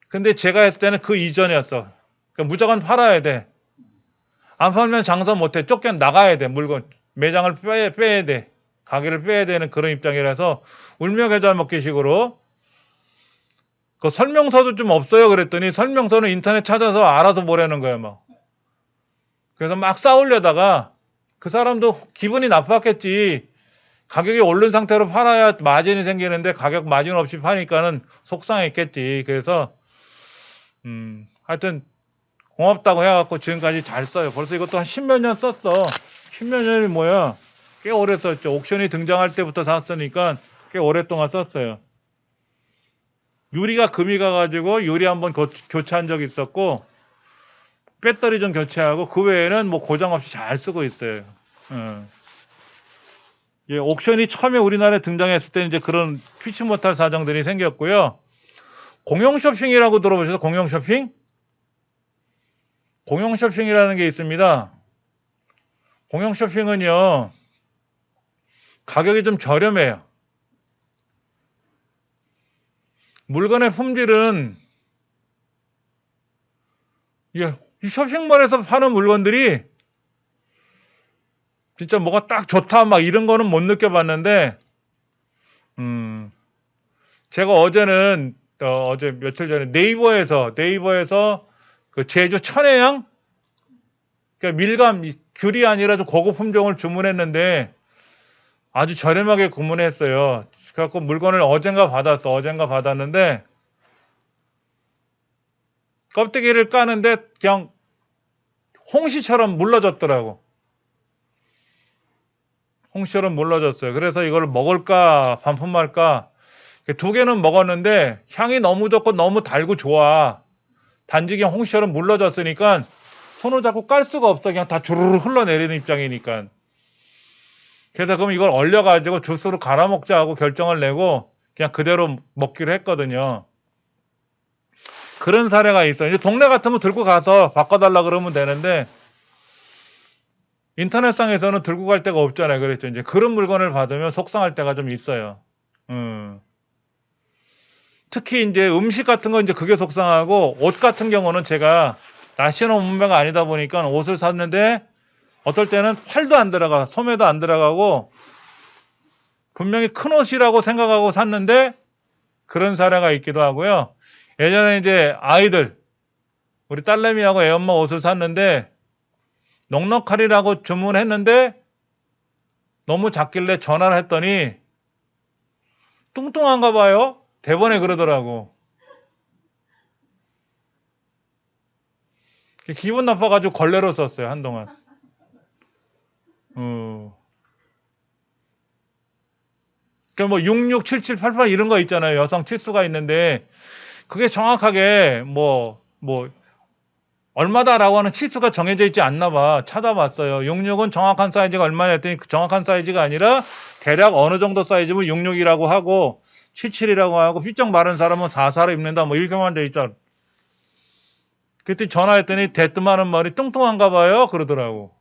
근데 제가 했을 때는 그 이전이었어. 그러니까 무조건 팔아야 돼. 안 팔면 장사 못해. 쫓겨 나가야 돼. 물건 매장을 빼야 돼. 가게를 빼야 되는 그런 입장이라서 울며 겨자 먹기식으로. 그 설명서도 좀 없어요. 그랬더니 설명서는 인터넷 찾아서 알아서 보라는 거예요, 막. 그래서 막 싸우려다가 그 사람도 기분이 나빴겠지. 가격이 오른 상태로 팔아야 마진이 생기는데 가격 마진 없이 파니까는 속상했겠지. 그래서 하여튼 고맙다고 해갖고 지금까지 잘 써요. 벌써 이것도 한 10몇 년 썼어. 10몇 년이 뭐야? 꽤 오래 썼죠. 옥션이 등장할 때부터 샀으니까 꽤 오랫동안 썼어요. 유리가 금이 가가지고 유리 한번 교체한 적이 있었고, 배터리 좀 교체하고, 그 외에는 뭐 고장 없이 잘 쓰고 있어요. 예, 옥션이 처음에 우리나라에 등장했을 때 이제 그런 피치 못할 사정들이 생겼고요. 공용 쇼핑이라고 들어보셔서 공용 쇼핑? 공용 쇼핑이라는 게 있습니다. 공용 쇼핑은요, 가격이 좀 저렴해요. 물건의 품질은, 이 쇼핑몰에서 파는 물건들이 진짜 뭐가 딱 좋다 막 이런 거는 못 느껴봤는데, 제가 어제 며칠 전에 네이버에서 그 제주 천혜향, 그러니까 밀감 귤이 아니라 좀 고급 품종을 주문했는데 아주 저렴하게 주문했어요. 그래갖고 물건을 어젠가 받았는데, 껍데기를 까는데 그냥 홍시처럼 물러졌더라고. 홍시처럼 물러졌어요. 그래서 이걸 먹을까 반품할까, 2개는 먹었는데 향이 너무 좋고 너무 달고 좋아. 단지 그냥 홍시처럼 물러졌으니까 손을 잡고 깔 수가 없어. 그냥 다 주르르 흘러내리는 입장이니까. 그래서 그럼 이걸 얼려가지고 주스로 갈아 먹자 하고 결정을 내고 그냥 그대로 먹기로 했거든요. 그런 사례가 있어요. 이제 동네 같으면 들고 가서 바꿔달라 그러면 되는데, 인터넷상에서는 들고 갈 데가 없잖아요. 그랬죠. 이제 그런 물건을 받으면 속상할 때가 좀 있어요. 특히 이제 음식 같은 거 이제 그게 속상하고, 옷 같은 경우는 제가 나시는 몸매가 아니다 보니까 옷을 샀는데 어떨 때는 팔도 안 들어가, 소매도 안 들어가고 분명히 큰 옷이라고 생각하고 샀는데 그런 사례가 있기도 하고요. 예전에 이제 아이들, 우리 딸내미하고 애엄마 옷을 샀는데 넉넉하리라고 주문했는데 너무 작길래 전화를 했더니 뚱뚱한가 봐요. 대번에 그러더라고. 기분 나빠가지고 걸레로 썼어요, 한동안. 그러니까 뭐 66, 77, 88 이런 거 있잖아요. 여성 치수가 있는데 그게 정확하게 뭐 얼마다라고 하는 치수가 정해져 있지 않나 봐. 찾아봤어요. 66은 정확한 사이즈가 얼마냐 했더니 그 정확한 사이즈가 아니라 대략 어느 정도 사이즈면 66이라고 하고 77이라고 하고 휘쩍 마른 사람은 44로 입는다 뭐 이렇게만 돼 있잖아. 그때 전화했더니 대뜸 하는 말이 뚱뚱한가 봐요 그러더라고.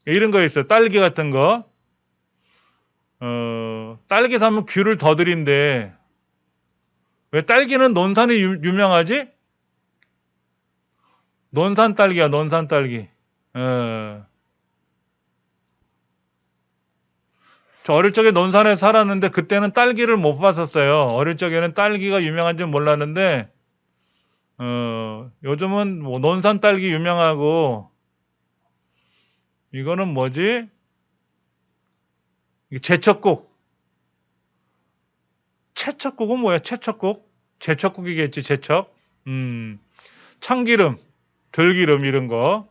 이런 거 있어요. 딸기 같은 거. 딸기 사면 귤을 더 드린대. 왜 딸기는 논산이 유명하지? 논산 딸기야, 논산 딸기. 저 어릴 적에 논산에 살았는데 그때는 딸기를 못 봤었어요. 어릴 적에는 딸기가 유명한지 몰랐는데 요즘은 뭐 논산 딸기 유명하고 이거는 뭐지? 제철국. 채척국은 뭐야? 채척국? 제철국이겠지, 제척. 참기름, 들기름 이런 거.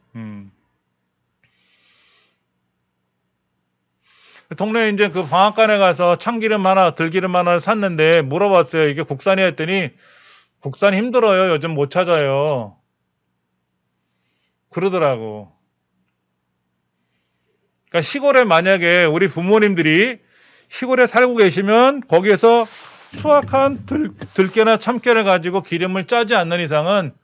동네에 이제 그 방앗간에 가서 참기름 하나, 들기름 하나 샀는데 물어봤어요. 이게 국산이 했더니 국산 힘들어요. 요즘 못 찾아요. 그러더라고. 그러니까 시골에 만약에 우리 부모님들이 시골에 살고 계시면 거기에서 수확한 들깨나 참깨를 가지고 기름을 짜지 않는 이상은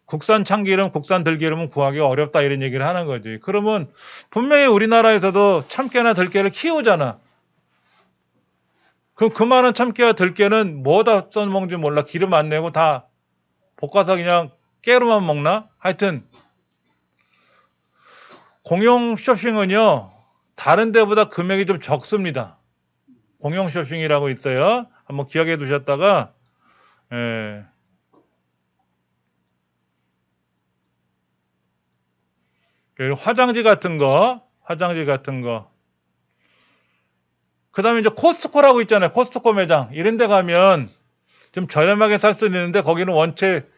국산 참기름, 국산 들기름은 구하기가 어렵다 이런 얘기를 하는 거지. 그러면 분명히 우리나라에서도 참깨나 들깨를 키우잖아. 그럼 그 많은 참깨와 들깨는 뭐다 써먹는지 몰라. 기름 안 내고 다 볶아서 그냥 깨로만 먹나? 하여튼 공용 쇼핑은요. 다른 데보다 금액이 좀 적습니다. 공용 쇼핑이라고 있어요. 한번 기억해 두셨다가 예. 그리고 화장지 같은 거. 그 다음에 이제 코스트코라고 있잖아요. 코스트코 매장. 이런 데 가면 좀 저렴하게 살 수 있는데 거기는 원체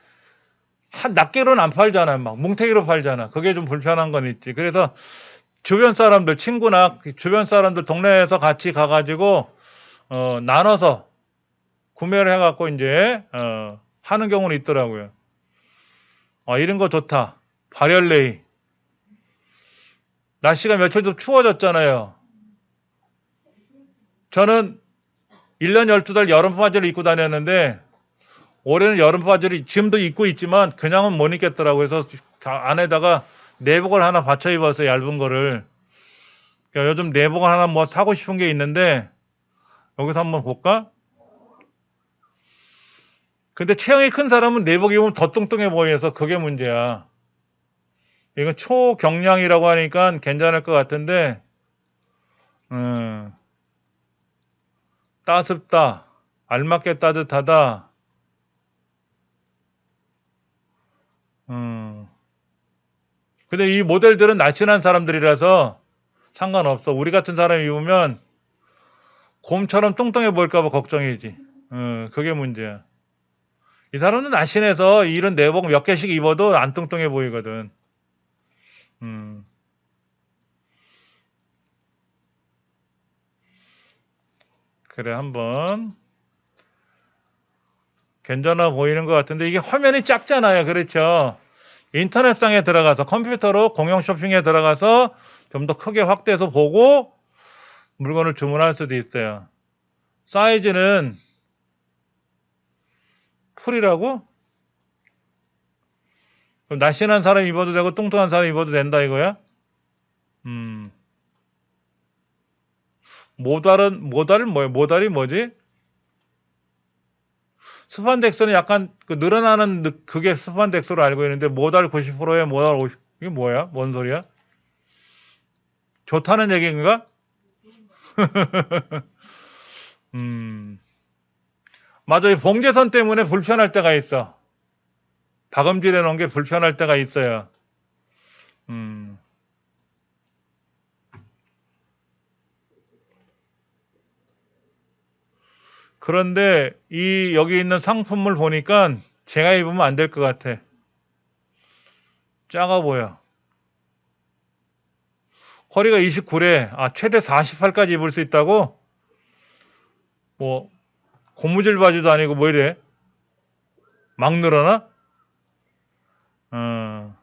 한 낱개로는 안 팔잖아요. 막 뭉태기로 팔잖아. 그게 좀 불편한 건 있지. 그래서 주변 사람들, 친구나 주변 사람들 동네에서 같이 가가지고 나눠서 구매를 해갖고 이제 하는 경우는 있더라고요. 이런 거 좋다. 발열레이. 날씨가 며칠 좀 추워졌잖아요. 저는 1년 12달 여름 바지를 입고 다녔는데 올해는 여름 바지를 지금도 입고 있지만 그냥은 못 입겠더라고요. 그래서 안에다가 내복을 하나 받쳐 입었어요. 얇은 거를. 그러니까 요즘 내복을 하나 뭐 사고 싶은 게 있는데 여기서 한번 볼까? 근데 체형이 큰 사람은 내복 입으면 더 뚱뚱해 보여서 그게 문제야. 이건 초경량이라고 하니까 괜찮을 것 같은데 따숩다. 알맞게 따뜻하다. 근데 이 모델들은 날씬한 사람들이라서 상관없어. 우리 같은 사람이 입으면 곰처럼 뚱뚱해 보일까봐 걱정이지. 그게 문제야. 이 사람은 날씬해서 이런 내복 몇 개씩 입어도 안 뚱뚱해 보이거든. 그래, 한번. 괜찮아 보이는 것 같은데 이게 화면이 작잖아요. 그렇죠? 인터넷상에 들어가서 컴퓨터로 공용 쇼핑에 들어가서 좀 더 크게 확대해서 보고 물건을 주문할 수도 있어요. 사이즈는 풀이라고? 그럼 날씬한 사람 입어도 되고 뚱뚱한 사람 입어도 된다 이거야? 모달이 뭐지? 스판덱스는 약간 그 늘어나는 그게 스판덱스로 알고 있는데 모달 90%에 모달 50, 이게 뭐야? 뭔 소리야? 좋다는 얘기인가? 음, 맞아. 이 봉제선 때문에 불편할 때가 있어. 박음질해 놓은 게 불편할 때가 있어요. 음, 그런데 여기 있는 상품을 보니까 제가 입으면 안 될 것 같아. 작아 보여. 허리가 29래. 아, 최대 48까지 입을 수 있다고? 뭐, 고무줄 바지도 아니고 뭐 이래? 막 늘어나? 어.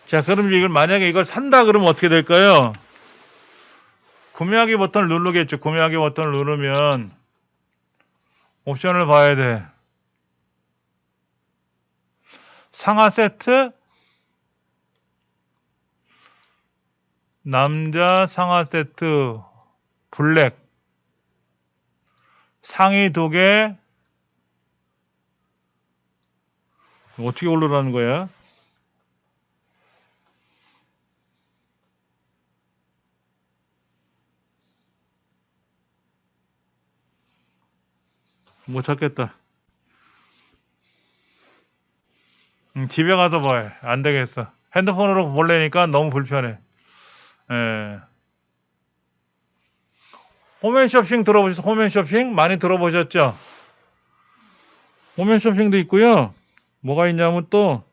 자, 그럼 만약에 이걸 산다 그러면 어떻게 될까요? 구매하기 버튼을 누르겠죠. 구매하기 버튼을 누르면 옵션을 봐야 돼. 상하 세트, 남자 상하 세트, 블랙, 상의 2개, 어떻게 고르라는 거야? 못 찾겠다. 집에 가서 봐야 안 되겠어. 핸드폰으로 볼래니까 너무 불편해. 예. 홈앤쇼핑 들어보셨어요? 홈앤쇼핑? 많이 들어보셨죠? 홈앤쇼핑도 있고요. 뭐가 있냐면 또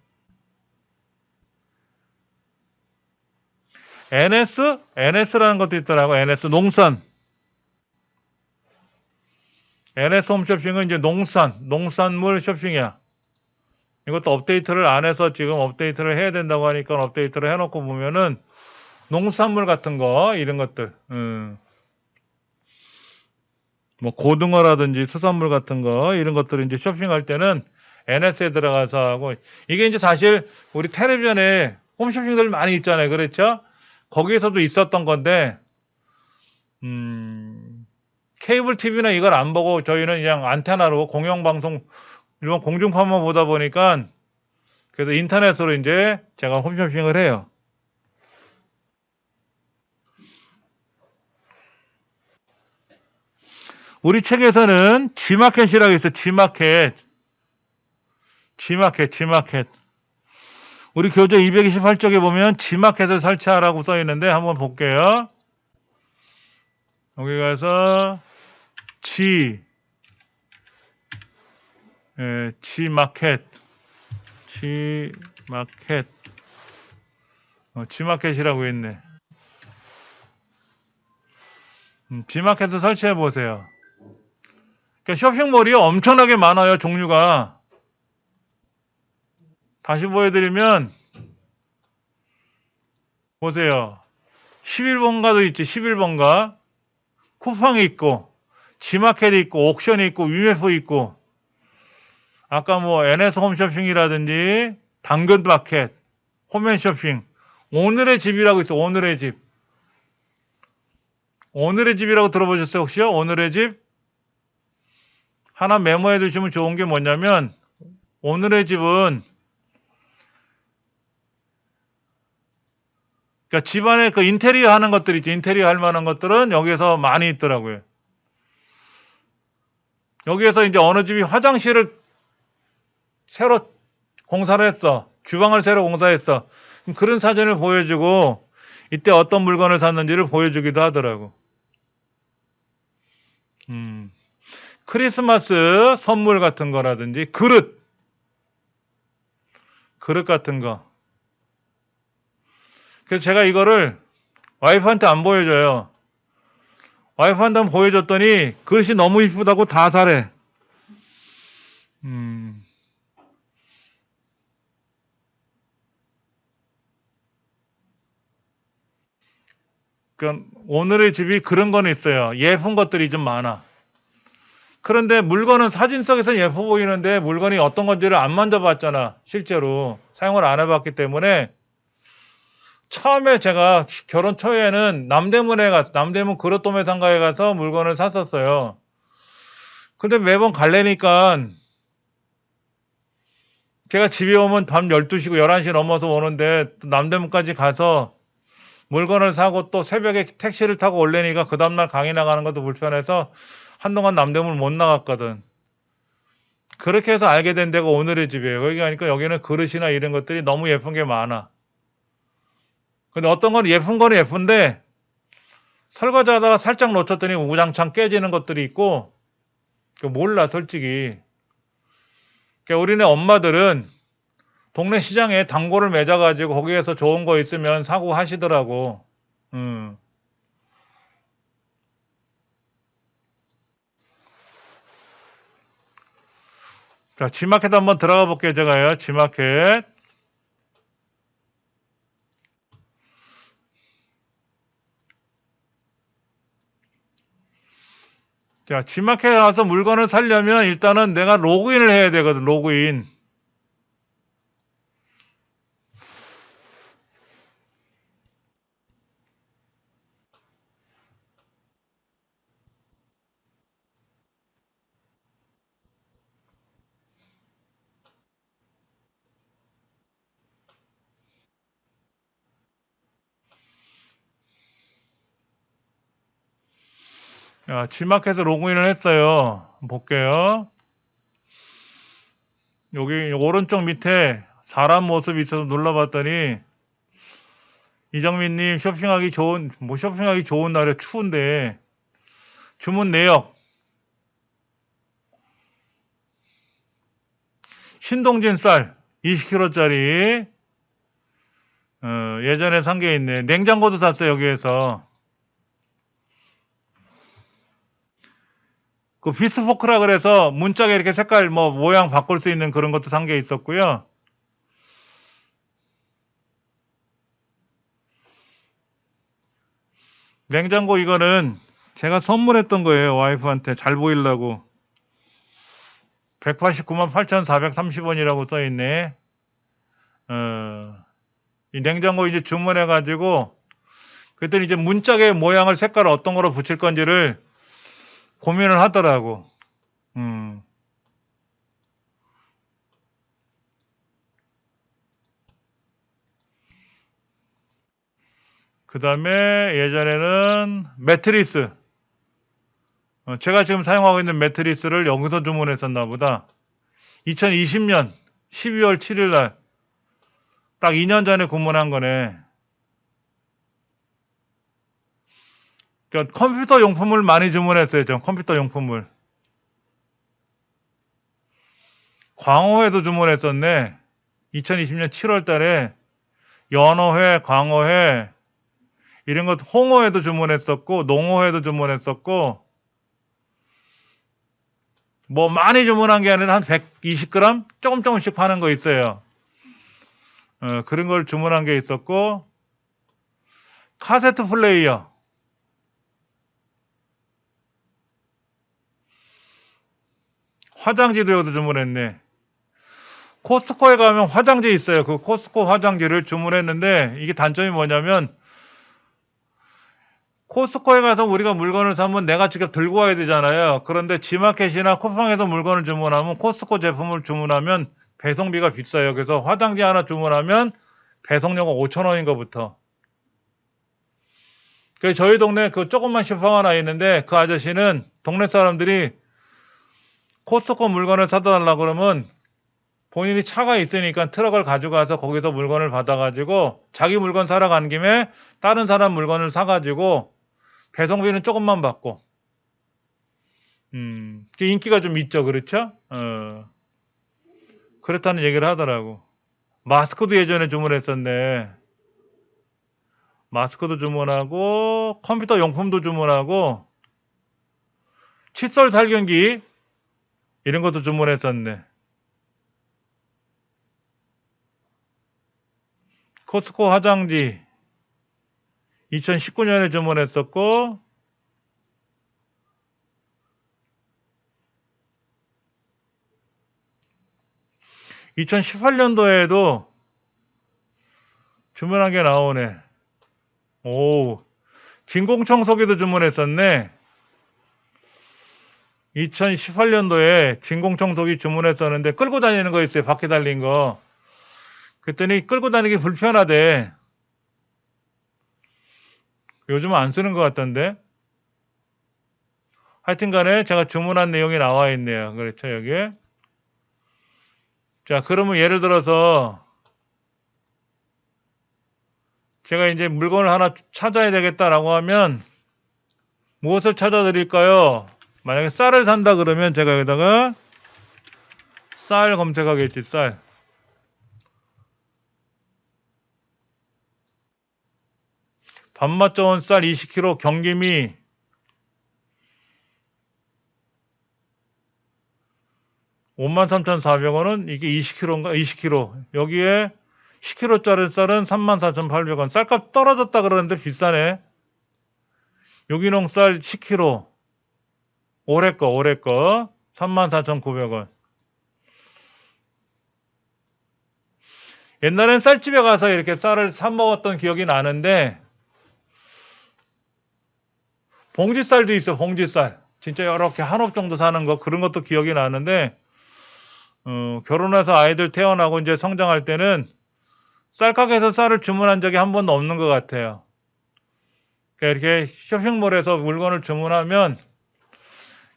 NS? NS라는 것도 있더라고. NS 농산. NS 홈쇼핑은 이제 농산물 쇼핑이야. 이것도 업데이트를 안 해서 지금 업데이트를 해야 된다고 하니까 업데이트를 해놓고 보면은 농산물 같은 거, 이런 것들, 뭐 고등어라든지 수산물 같은 거, 이런 것들을 이제 쇼핑할 때는 NS에 들어가서 하고, 이게 이제 사실 우리 텔레비전에 홈쇼핑들 많이 있잖아요. 그렇죠? 거기에서도 있었던 건데, 케이블 TV는 이걸 안 보고 저희는 그냥 안테나로 공영방송, 일반 공중파만 보다 보니까 그래서 인터넷으로 이제 제가 홈쇼핑을 해요. 우리 책에서는 G마켓이라고 있어. G마켓. G마켓. 우리 교재 228쪽에 보면 G마켓을 설치하라고 써 있는데 한번 볼게요. 여기 가서 G마켓. G마켓. G마켓이라고 있네. G마켓을 설치해 보세요. 그러니까 쇼핑몰이 엄청나게 많아요. 종류가. 다시 보여드리면 보세요. 11번가도 있지. 11번가. 쿠팡이 있고 G마켓이 있고 옥션이 있고 위메프 있고 아까 뭐 NS 홈쇼핑이라든지 당근마켓, 홈앤쇼핑, 오늘의 집이라고 있어. 오늘의 집. 오늘의 집이라고 들어보셨어요 혹시요? 오늘의 집? 하나 메모해 두시면 좋은 게 뭐냐면 오늘의 집은 그러니까 집안에 그 인테리어 하는 것들 있죠. 인테리어 할 만한 것들은 여기서 많이 있더라고요. 여기에서 이제 어느 집이 화장실을 새로 공사를 했어. 주방을 새로 공사했어. 그런 사진을 보여주고 이때 어떤 물건을 샀는지를 보여주기도 하더라고. 크리스마스 선물 같은 거라든지 그릇 같은 거. 그래서 제가 이거를 와이프한테 안 보여줘요. 와이프한테 한번 보여줬더니 그릇이 너무 이쁘다고 다 사래. 음, 그러니까 오늘의 집이 그런 거는 있어요. 예쁜 것들이 좀 많아. 그런데 물건은 사진 속에서 예뻐 보이는데 물건이 어떤 건지를 안 만져봤잖아. 실제로 사용을 안 해봤기 때문에 처음에 제가 결혼 초에는 남대문 그릇도매 상가에 가서 물건을 샀었어요. 근데 매번 갈래니까 제가 집에 오면 밤 12시고 11시 넘어서 오는데 또 남대문까지 가서 물건을 사고 또 새벽에 택시를 타고 올래니까 그 다음날 강의 나가는 것도 불편해서 한동안 남대문을 못 나갔거든. 그렇게 해서 알게 된 데가 오늘의 집이에요. 거기 가니까 여기는 그릇이나 이런 것들이 너무 예쁜 게 많아. 근데 어떤 건 예쁜 거는 예쁜데 설거지하다가 살짝 놓쳤더니 우장창 깨지는 것들이 있고 몰라 솔직히. 그러니까 우리네 엄마들은 동네 시장에 단골을 맺어가지고 거기에서 좋은 거 있으면 사고 하시더라고. 음. 자, 지마켓 한번 들어가 볼게요, 제가요. 지마켓. 자, 지마켓에 가서 물건을 사려면 일단은 내가 로그인을 해야 되거든, 로그인. 자, 지마켓에 로그인을 했어요. 볼게요. 여기 오른쪽 밑에 사람 모습이 있어서 눌러봤더니 이정민님 쇼핑하기 좋은 날에 추운데 주문 내역 신동진 쌀 20kg짜리 예전에 산 게 있네. 냉장고도 샀어요 여기에서. 그 비스포크라 그래서 문짝에 이렇게 색깔 뭐 모양 바꿀 수 있는 그런 것도 산 게 있었고요. 냉장고 이거는 제가 선물했던 거예요. 와이프한테 잘 보이려고. 189만 8,430원이라고 써있네. 이 냉장고 이제 주문해가지고 그랬더니 이제 문짝의 모양을 색깔을 어떤 거로 붙일 건지를 고민을 하더라고. 그 다음에 예전에는 매트리스. 제가 지금 사용하고 있는 매트리스를 여기서 주문했었나 보다. 2020년 12월 7일 날. 딱 2년 전에 주문한 거네. 그러니까 컴퓨터 용품을 많이 주문했어요. 전 컴퓨터 용품을. 광어회도 주문했었네. 2020년 7월 달에 연어회, 광어회 이런 것 홍어회도 주문했었고 농어회도 주문했었고 뭐 많이 주문한 게 아니라 한 120g 조금씩 파는 거 있어요. 그런 걸 주문한 게 있었고 카세트 플레이어 화장지도 여기서 주문했네. 코스트코에 가면 화장지 있어요. 그 코스트코 화장지를 주문했는데 이게 단점이 뭐냐면 코스트코에 가서 우리가 물건을 사면 내가 직접 들고 와야 되잖아요. 그런데 지마켓이나 쿠팡에서 물건을 주문하면 코스트코 제품을 주문하면 배송비가 비싸요. 그래서 화장지 하나 주문하면 배송료가 5,000원인 것부터. 그래서 저희 동네 그 조그만 슈퍼 하나 있는데 그 아저씨는 동네 사람들이 코스트코 물건을 사다 달라고 그러면 본인이 차가 있으니까 트럭을 가져가서 거기서 물건을 받아가지고 자기 물건 사러 간 김에 다른 사람 물건을 사가지고 배송비는 조금만 받고 인기가 좀 있죠. 그렇죠? 그렇다는 얘기를 하더라고. 마스크도 예전에 주문했었네. 마스크도 주문하고 컴퓨터 용품도 주문하고 칫솔 살균기 이런 것도 주문했었네. 코스코 화장지 2019년에 주문했었고 2018년도에도 주문한 게 나오네. 오, 진공청소기도 주문했었네. 2018년도에 진공청소기 주문했었는데 끌고 다니는 거 있어요. 바퀴 달린 거. 그랬더니 끌고 다니기 불편하대. 요즘은 안 쓰는 것 같던데. 하여튼 간에 제가 주문한 내용이 나와 있네요. 그렇죠, 여기에. 자, 그러면 예를 들어서 제가 이제 물건을 하나 찾아야 되겠다라고 하면 무엇을 찾아드릴까요? 만약에 쌀을 산다 그러면 제가 여기다가 쌀 검색하겠지, 쌀. 밥맛 좋은 쌀 20kg 경김이 53,400원은 이게 20kg인가? 20kg. 여기에 10kg짜리 쌀은 34,800원. 쌀값 떨어졌다 그러는데 비싸네. 유기농 쌀 10kg. 올해 거 34,900원. 옛날엔 쌀집에 가서 이렇게 쌀을 사 먹었던 기억이 나는데 봉지쌀도 있어, 봉지쌀. 진짜 이렇게 한 옵 정도 사는 거 그런 것도 기억이 나는데 결혼해서 아이들 태어나고 이제 성장할 때는 쌀가게에서 쌀을 주문한 적이 한 번도 없는 것 같아요. 그러니까 이렇게 쇼핑몰에서 물건을 주문하면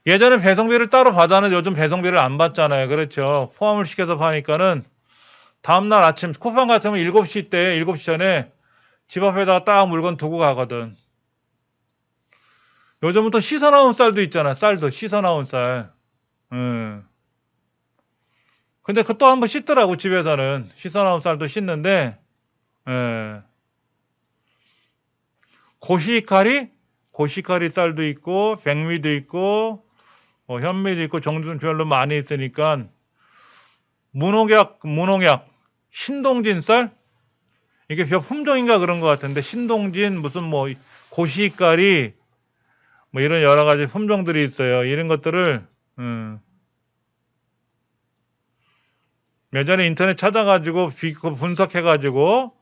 예전에 배송비를 따로 받아는 요즘 배송비를 안 받잖아요. 그렇죠. 포함을 시켜서 파니까는 다음날 아침 쿠팡 같으면 7시 때 7시 전에 집 앞에다가 딱 물건 두고 가거든. 요즘은 또 씻어 나온 쌀도 있잖아. 쌀도 씻어 나온 쌀. 근데 그 또 한번 씻더라고 집에서는. 씻어 나온 쌀도 씻는데 예. 고시카리 쌀도 있고 백미도 있고 현미도 있고 종류별로 많이 있으니까 무농약 신동진 쌀 이게 별 품종인가 그런 것 같은데 신동진 무슨 뭐 고시카리 뭐 이런 여러 가지 품종들이 있어요. 이런 것들을 예전에 인터넷 찾아가지고 분석해가지고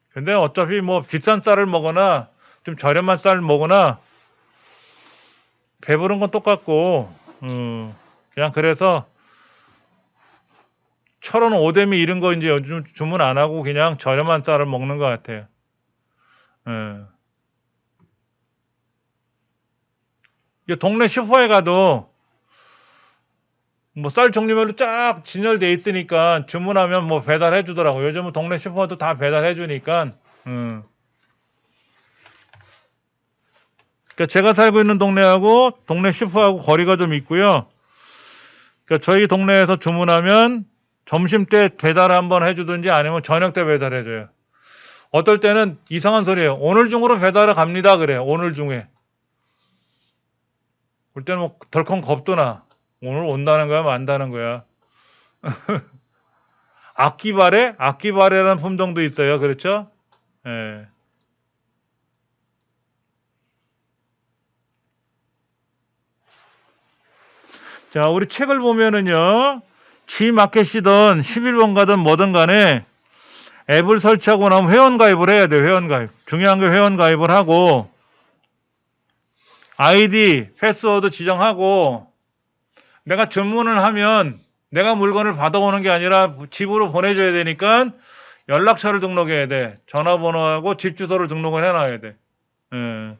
근데 어차피 뭐 비싼 쌀을 먹거나 좀 저렴한 쌀을 먹거나 배부른 건 똑같고 그냥 그래서 철원 오대미 이런 거 이제 요즘 주문 안 하고 그냥 저렴한 쌀을 먹는 것 같아요. 이 동네 슈퍼에 가도 뭐 쌀 종류별로 쫙 진열돼 있으니까 주문하면 뭐 배달해 주더라고. 요즘은 동네 슈퍼도 다 배달해 주니까. 그러니까 제가 살고 있는 동네하고 동네 슈퍼하고 거리가 좀 있고요. 그러니까 저희 동네에서 주문하면 점심 때 배달 한번 해주든지 아니면 저녁 때 배달해줘요. 어떨 때는 이상한 소리예요. 오늘 중으로 배달을 갑니다. 그래. 오늘 중에. 그럴 때는 뭐 덜컹 겁도 나. 오늘 온다는 거야, 만다는 거야. 악기바레라는 품종도 있어요. 그렇죠? 예. 자, 우리 책을 보면은요. G마켓이든 11번 가든 뭐든 간에 앱을 설치하고 나면 회원가입을 해야 돼요. 회원가입. 중요한 게 회원가입을 하고 아이디, 패스워드 지정하고 내가 주문을 하면 내가 물건을 받아오는 게 아니라 집으로 보내줘야 되니까 연락처를 등록해야 돼. 전화번호하고 집 주소를 등록을 해놔야 돼. 예.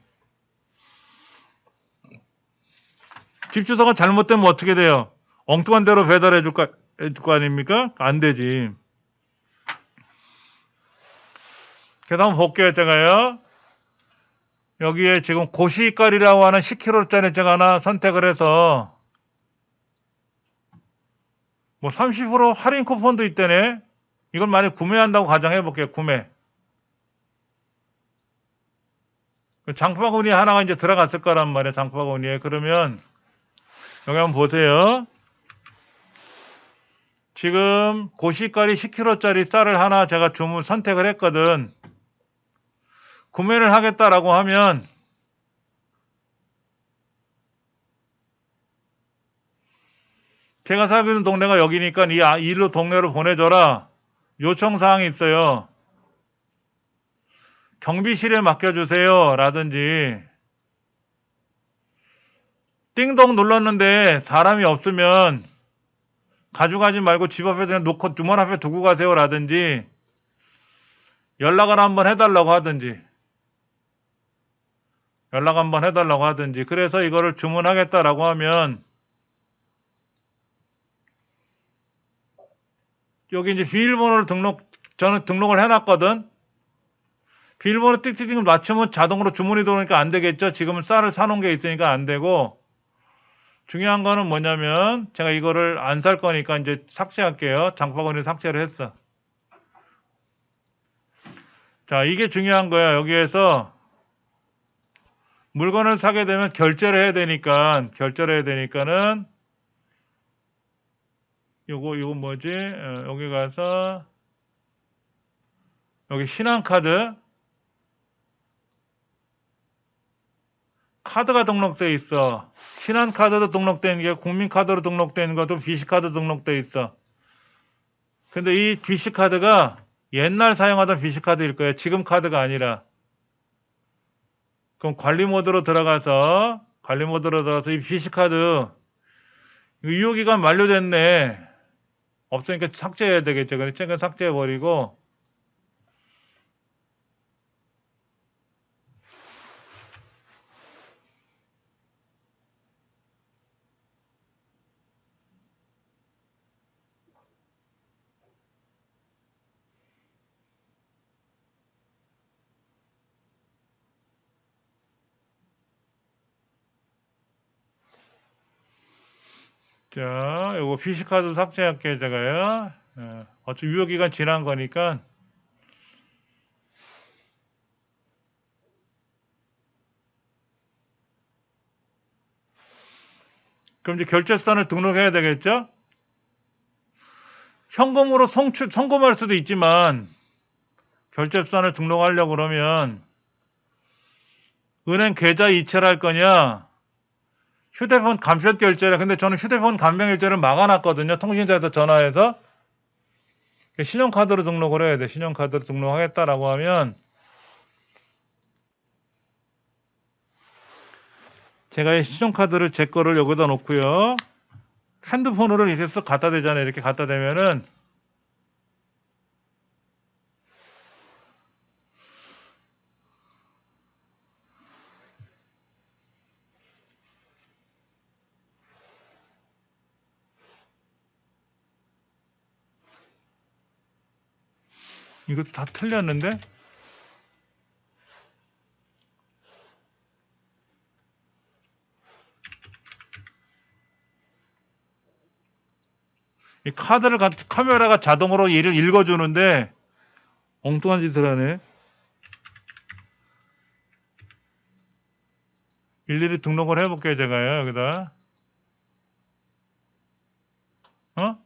집 주소가 잘못되면 어떻게 돼요? 엉뚱한 데로 배달해 줄 거 아닙니까? 안 되지. 그래서 한번 볼게요, 제가요. 여기에 지금 고시깔이라고 하는 10kg짜리 제가 하나 선택을 해서 뭐 30% 할인 쿠폰도 있다네. 이걸 만약 구매한다고 가정해 볼게요. 구매. 장바구니 하나가 이제 들어갔을 거란 말이에요. 장바구니에. 그러면 여기 한번 보세요. 지금 고시깔이 10kg짜리 쌀을 하나 제가 주문 선택을 했거든. 구매를 하겠다라고 하면 제가 살고 있는 동네가 여기니까 이로 동네로 보내줘라. 요청사항이 있어요. 경비실에 맡겨주세요. 라든지, 띵동 눌렀는데 사람이 없으면 가져가지 말고 집 앞에 그냥 놓고 주문 앞에 두고 가세요. 라든지, 연락을 한번 해달라고 하든지, 그래서 이거를 주문하겠다라고 하면, 여기 이제 비밀번호를 저는 등록을 해놨거든. 비밀번호 띡띡띡 맞추면 자동으로 주문이 들어오니까 안 되겠죠. 지금은 쌀을 사놓은 게 있으니까 안 되고, 중요한 거는 뭐냐면, 제가 이거를 안 살 거니까 이제 삭제할게요. 장바구니 삭제를 했어. 자, 이게 중요한 거야. 여기에서 물건을 사게 되면 결제를 해야 되니까는, 요거 뭐지? 여기 가서, 여기 신한카드, 카드가 등록돼 있어. 신한카드도 등록된 게 국민카드로 등록된 것도 BC카드 등록돼 있어. 근데 이 BC카드가 옛날 사용하던 BC카드일 거예요. 지금 카드가 아니라. 그럼 관리 모드로 들어가서 이 BC카드 유효기간 만료됐네. 없으니까 삭제해야 되겠죠. 그러니까 삭제해버리고, 자, 요거 BC카드 삭제할게요, 제가요. 어차피 유효기간 지난 거니까. 그럼 이제 결제수단을 등록해야 되겠죠? 현금으로 송금할 수도 있지만, 결제수단을 등록하려고 그러면, 은행 계좌 이체를 할 거냐, 휴대폰 간편 결제를, 근데 저는 휴대폰 간편 결제를 막아놨거든요. 통신사에서 전화해서. 신용카드로 등록을 해야 돼. 신용카드로 등록하겠다라고 하면, 제가 이 신용카드를 제 거를 여기다 놓고요. 핸드폰으로 이렇게 쓱 갖다 대잖아요. 이렇게 갖다 대면은, 이거 다 틀렸는데? 이 카메라가 자동으로 얘를 읽어주는데, 엉뚱한 짓을 하네. 일일이 등록을 해볼게요, 제가요, 여기다. 어?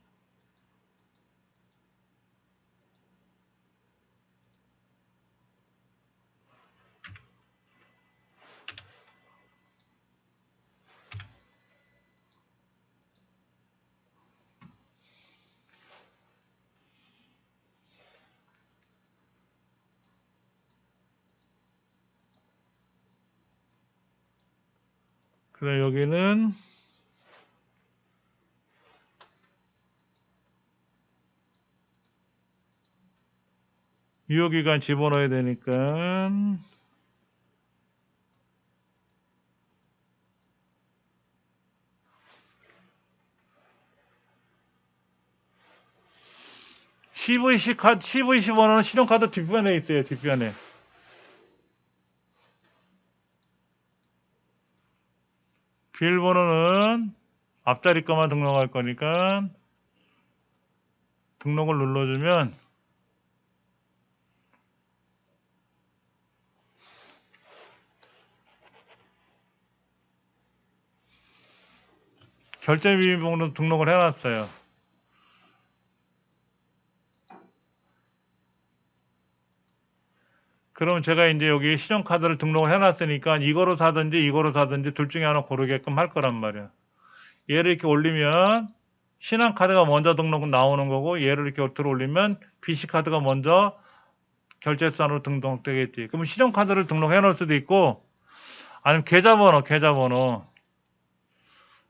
그래, 여기는, 유효기간 집어넣어야 되니까, CVC 번호는 신용카드 뒷면에 있어요, 뒷면에. 비밀번호는 앞자리 거만 등록할 거니까, 등록을 눌러주면, 결제 비밀번호 등록을 해놨어요. 그러면 제가 이제 여기 신용카드를 등록을 해놨으니까 이거로 사든지 둘 중에 하나 고르게끔 할 거란 말이야. 얘를 이렇게 올리면 신한카드가 먼저 등록 나오는 거고 얘를 이렇게 들어올리면 BC카드가 먼저 결제수단으로 등록되겠지. 그럼 신용카드를 등록해 놓을 수도 있고 아니면 계좌번호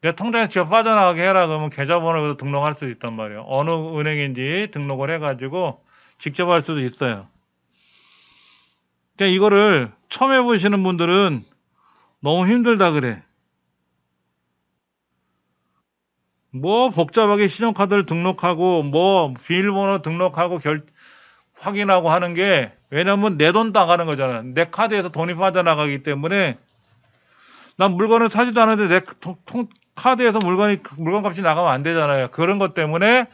내 통장에 직접 빠져나가게 해라 그러면 계좌번호로 등록할 수도 있단 말이에요. 어느 은행인지 등록을 해가지고 직접 할 수도 있어요. 그러니까 이거를 처음 해보시는 분들은 너무 힘들다 그래. 뭐 복잡하게 신용카드를 등록하고 뭐 비밀번호 등록하고 확인하고 하는 게 왜냐면 내 돈 나가는 거잖아. 내 카드에서 돈이 빠져나가기 때문에 난 물건을 사지도 않았는데 내 카드에서 물건값이 나가면 안 되잖아요. 그런 것 때문에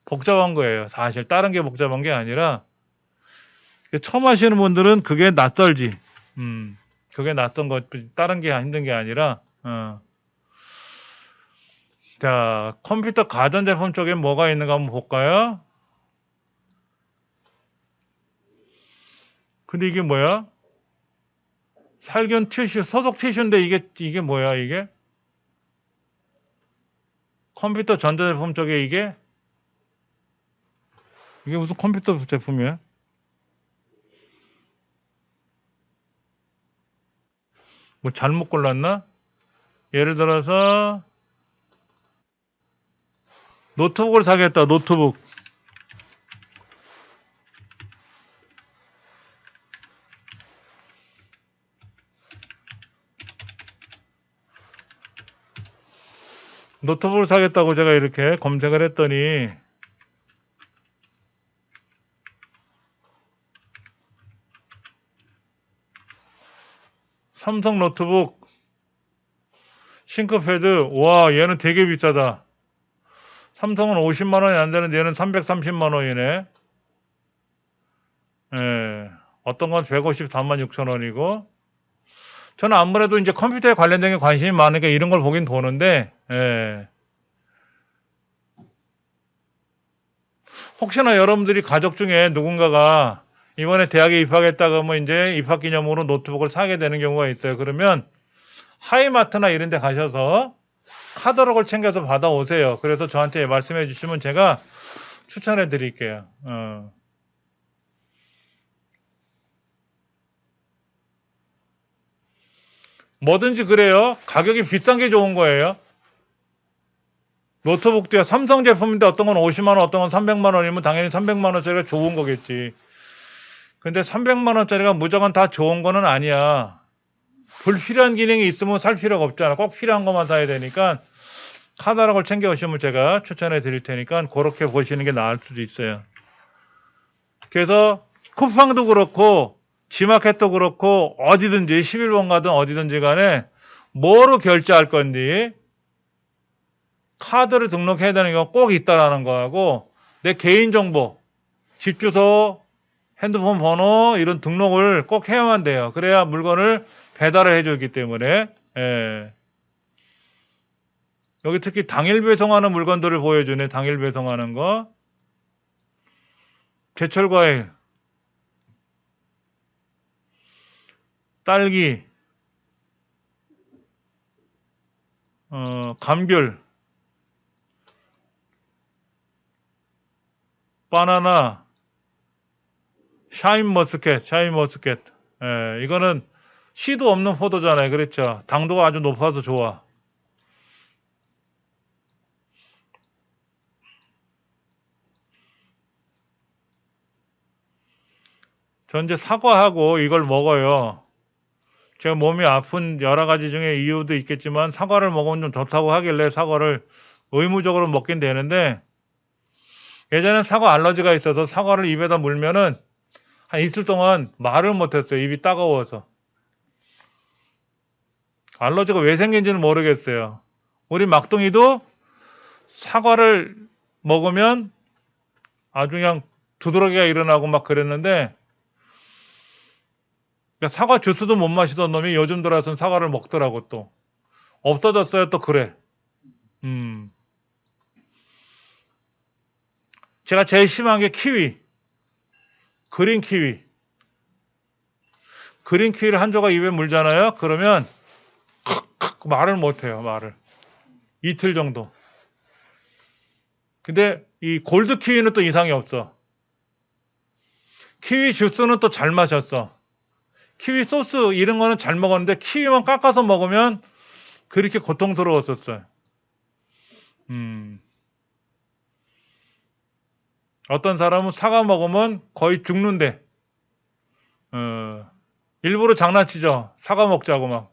복잡한 거예요. 사실 다른 게 복잡한 게 아니라 처음 하시는 분들은 그게 낯설지. 그게 낯선 것 다른 게 힘든 게 아니라 자, 컴퓨터 가전제품 쪽에 뭐가 있는가 한번 볼까요? 근데 이게 뭐야? 살균 티슈, 소독 티슈인데 이게 뭐야, 이게? 컴퓨터 전자제품 쪽에 이게 무슨 컴퓨터 제품이야? 뭐 잘못 골랐나? 예를 들어서 노트북을 사겠다, 노트북. 노트북을 사겠다고 제가 이렇게 검색을 했더니 삼성 노트북 싱크패드 와 얘는 되게 비싸다. 삼성은 50만 원이 안 되는데 얘는 330만 원이네. 예. 어떤 건 154만 6천 원이고 저는 아무래도 이제 컴퓨터에 관련된 게 관심이 많으니까 이런 걸 보긴 보는데 예. 혹시나 여러분들이 가족 중에 누군가가 이번에 대학에 입학했다 그러면 이제 입학 기념으로 노트북을 사게 되는 경우가 있어요. 그러면 하이마트나 이런 데 가셔서 카탈로그를 챙겨서 받아오세요. 그래서 저한테 말씀해 주시면 제가 추천해 드릴게요. 뭐든지 그래요. 가격이 비싼 게 좋은 거예요. 노트북도요. 삼성 제품인데 어떤 건 50만 원, 어떤 건 300만 원이면 당연히 300만 원짜리가 좋은 거겠지. 근데 300만 원짜리가 무조건 다 좋은 거는 아니야. 불필요한 기능이 있으면 살 필요가 없잖아. 꼭 필요한 것만 사야 되니까 카탈로그를 챙겨 오시면 제가 추천해 드릴 테니까 그렇게 보시는 게 나을 수도 있어요. 그래서 쿠팡도 그렇고 지마켓도 그렇고 어디든지 11번 가든 어디든지 간에 뭐로 결제할 건지 카드를 등록해야 되는 거 꼭 있다라는 거하고 내 개인정보, 집 주소, 핸드폰 번호 이런 등록을 꼭 해야만 돼요. 그래야 물건을 배달을 해주기 때문에 예. 여기 특히 당일 배송하는 물건들을 보여주네. 당일 배송하는 거. 제철 과일, 딸기, 감귤, 바나나, 샤인머스켓. 예, 이거는 씨도 없는 포도잖아요. 그렇죠? 당도가 아주 높아서 좋아. 전 이제 사과하고 이걸 먹어요. 제가 몸이 아픈 여러 가지 중에 이유도 있겠지만 사과를 먹으면 좀 좋다고 하길래 사과를 의무적으로 먹긴 되는데 예전엔 사과 알러지가 있어서 사과를 입에다 물면은 한 이틀 동안 말을 못했어요. 입이 따가워서. 알러지가 왜 생긴지는 모르겠어요. 우리 막둥이도 사과를 먹으면 아주 그냥 두드러기가 일어나고 막 그랬는데 그러니까 사과 주스도 못 마시던 놈이 요즘 들어서는 사과를 먹더라고 또. 없어졌어요 또 그래. 제가 제일 심한 게 키위. 그린 키위. 그린 키위를 한 조각 입에 물잖아요. 그러면 말을 못해요. 말을. 이틀 정도. 근데 이 골드 키위는 또 이상이 없어. 키위 주스는 또 잘 마셨어. 키위 소스 이런 거는 잘 먹었는데 키위만 깎아서 먹으면 그렇게 고통스러웠었어요. 어떤 사람은 사과 먹으면 거의 죽는데, 일부러 장난치죠. 사과 먹자고 막.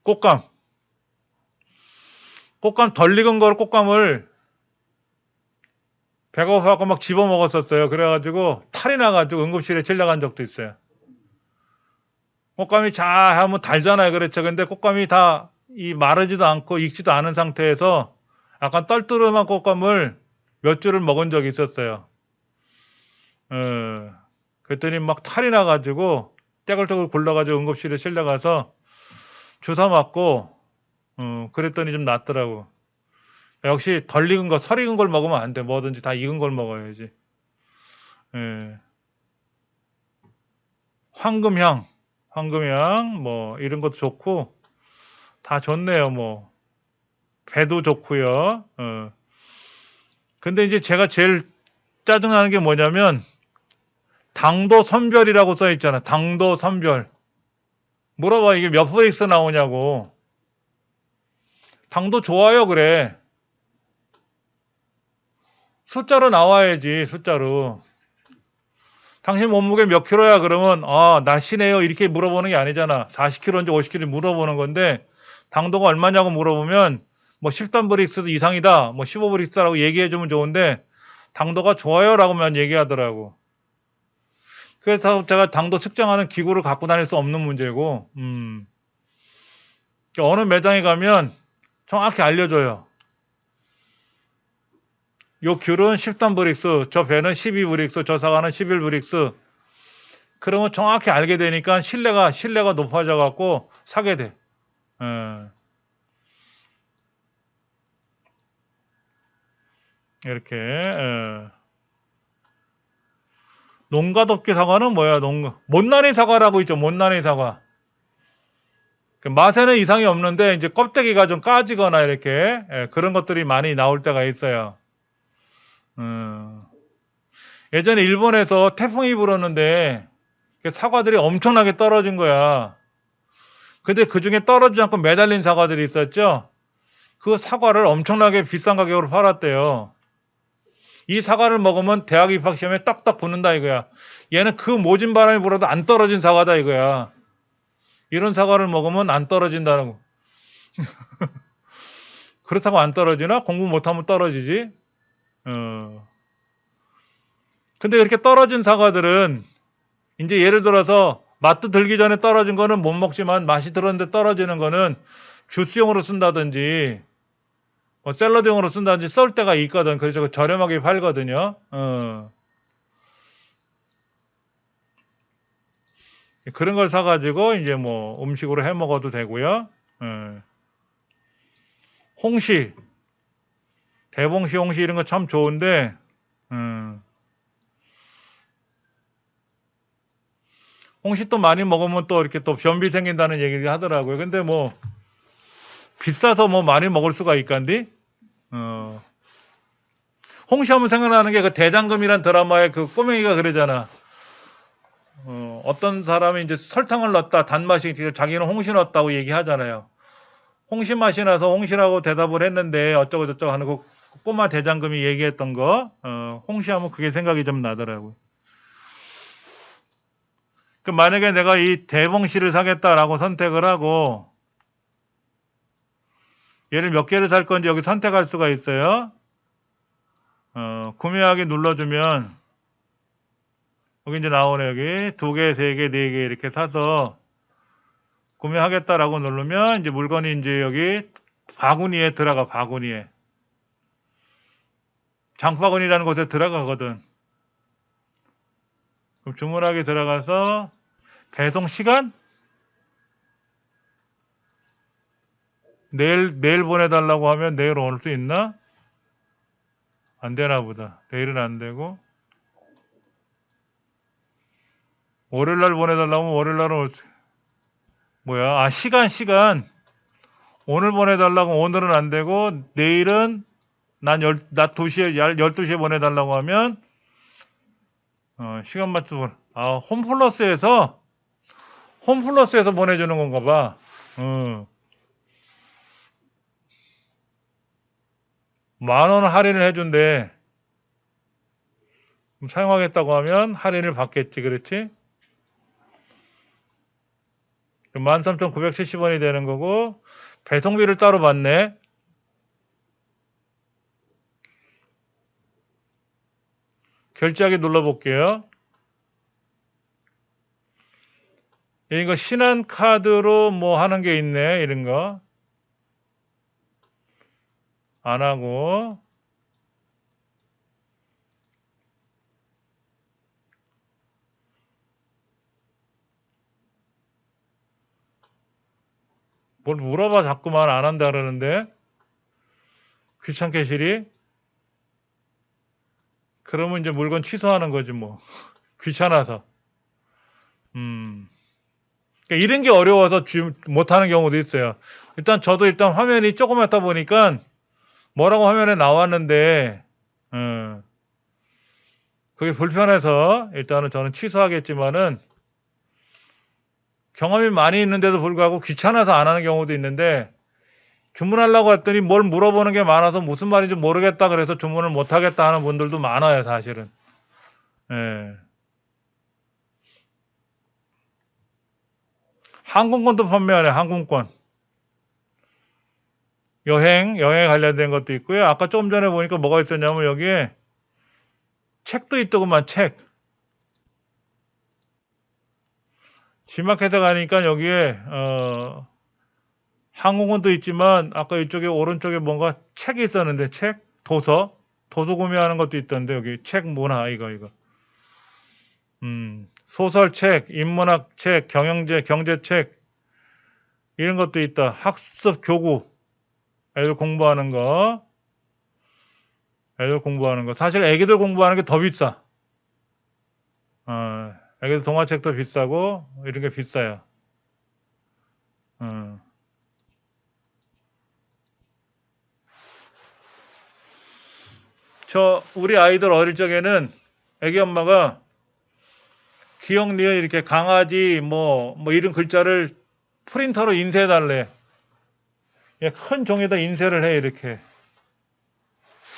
꽃감. 꽃감 덜 익은 걸 꽃감을 배고파갖고 막 집어 먹었었어요. 그래가지고 탈이 나가지고 응급실에 실려간 적도 있어요. 꽃감이 잘 하면 달잖아요. 그렇죠. 근데 꽃감이 다 이 마르지도 않고 익지도 않은 상태에서 약간 떨뜨름한 꽃감을 몇 줄을 먹은 적이 있었어요. 그랬더니 막 탈이 나가지고 떼굴떼굴 굴러가지고 응급실에 실려가서 주사 맞고, 그랬더니 좀 낫더라고. 역시 덜 익은 거, 설 익은 걸 먹으면 안 돼. 뭐든지 다 익은 걸 먹어야지. 예. 황금향, 뭐, 이런 것도 좋고, 다 좋네요, 뭐. 배도 좋고요. 근데 이제 제가 제일 짜증나는 게 뭐냐면, 당도 선별이라고 써 있잖아. 당도 선별. 물어봐, 이게 몇 브릭스 나오냐고. 당도 좋아요, 그래. 숫자로 나와야지, 숫자로. 당신 몸무게 몇 킬로야? 그러면, 날씬해요. 이렇게 물어보는 게 아니잖아. 40킬로인지 50킬로인지 물어보는 건데, 당도가 얼마냐고 물어보면, 뭐 10단 브릭스 이상이다. 뭐 15 브릭스라고 얘기해주면 좋은데, 당도가 좋아요라고만 얘기하더라고. 그래서 제가 당도 측정하는 기구를 갖고 다닐 수 없는 문제고, 어느 매장에 가면 정확히 알려줘요. 요 귤은 10단 브릭스, 저 배는 12 브릭스, 저 사과는 11 브릭스. 그러면 정확히 알게 되니까 신뢰가 높아져 갖고 사게 돼. 예. 이렇게 농가덮개 사과는 뭐야? 못난이 사과라고 있죠. 못난이 사과. 그 맛에는 이상이 없는데 이제 껍데기가 좀 까지거나 이렇게 그런 것들이 많이 나올 때가 있어요. 예전에 일본에서 태풍이 불었는데 사과들이 엄청나게 떨어진 거야. 근데 그 중에 떨어지지 않고 매달린 사과들이 있었죠. 그 사과를 엄청나게 비싼 가격으로 팔았대요. 이 사과를 먹으면 대학 입학 시험에 딱딱 붙는다 이거야. 얘는 그 모진 바람이 불어도 안 떨어진 사과다 이거야. 이런 사과를 먹으면 안 떨어진다는 거. 그렇다고 안 떨어지나? 공부 못하면 떨어지지. 근데 이렇게 떨어진 사과들은 이제 예를 들어서 맛도 들기 전에 떨어진 거는 못 먹지만 맛이 들었는데 떨어지는 거는 주스용으로 쓴다든지 뭐 샐러드용으로 쓴다든지 썰 때가 있거든. 그래서 저렴하게 팔거든요. 그런 걸 사가지고 이제 뭐 음식으로 해 먹어도 되고요. 홍시, 대봉시, 홍시 이런 거 참 좋은데, 홍시 또 많이 먹으면 또 이렇게 또 변비 생긴다는 얘기를 하더라고요. 근데 뭐 비싸서 뭐 많이 먹을 수가 있간디? 홍시 하면 생각나는 게 그 대장금이란 드라마에 그 꼬맹이가 그러잖아. 어떤 사람이 이제 설탕을 넣었다 단맛이 자기는 홍시 넣었다고 얘기하잖아요. 홍시 맛이 나서 홍시라고 대답을 했는데 어쩌고 저쩌고 하는 그 꼬마 대장금이 얘기했던 거, 홍시 하면 그게 생각이 좀 나더라고요. 그 만약에 내가 이 대봉시를 사겠다라고 선택을 하고 얘를 몇 개를 살 건지 여기 선택할 수가 있어요. 구매하기 눌러주면 여기 이제 나오네. 여기 2개, 3개, 4개 이렇게 사서 구매하겠다라고 누르면 이제 물건이 이제 여기 바구니에 들어가. 바구니에 장바구니라는 곳에 들어가거든. 그럼 주문하기 들어가서 배송 시간 내일 보내달라고 하면 내일 올 수 있나? 안 되나 보다. 내일은 안 되고 월요일 날 보내달라고 하면 월요일 날은 뭐야? 시간 오늘 보내달라고 오늘은 안 되고, 내일은 낮 2시에, 12시에 보내달라고 하면, 시간 맞춰, 홈플러스에서 보내주는 건가 봐. 10,000원 할인을 해준대. 사용하겠다고 하면 할인을 받겠지, 그렇지? 13,970원이 되는 거고, 배송비를 따로 받네. 결제하기 눌러볼게요. 이거 신한카드로 뭐 하는 게 있네, 이런 거. 안 하고. 뭘 물어봐, 자꾸만 안 한다 그러는데. 귀찮게 시리. 그러면 이제 물건 취소하는 거지, 뭐. 귀찮아서. 그러니까 이런 게 어려워서 못하는 경우도 있어요. 저도 화면이 조그맣다 보니까 뭐라고 화면에 나왔는데, 그게 불편해서 일단은 저는 취소하겠지만은, 경험이 많이 있는데도 불구하고 귀찮아서 안 하는 경우도 있는데, 주문하려고 했더니 뭘 물어보는 게 많아서 무슨 말인지 모르겠다 그래서 주문을 못 하겠다 하는 분들도 많아요, 사실은. 예. 항공권도 판매하네, 항공권. 여행에 관련된 것도 있고요. 아까 조금 전에 보니까 뭐가 있었냐면 여기에 책도 있더구만, 책. G마켓에 가니까 여기에 항공권도 있지만 아까 이쪽에 오른쪽에 뭔가 책이 있었는데, 책? 도서 구매하는 것도 있던데, 여기 책 문화 이거. 소설책, 인문학책, 경제책 이런 것도 있다. 학습 교구, 애들 공부하는 거. 사실 애기들 공부하는 게 더 비싸. 애기들 동화책도 비싸고 이런 게 비싸요. 우리 아이들 어릴 적에는 애기 엄마가 기억 니은 이렇게 강아지 뭐 이런 글자를 프린터로 인쇄해 달래. 큰 종이에다 인쇄를 해, 이렇게.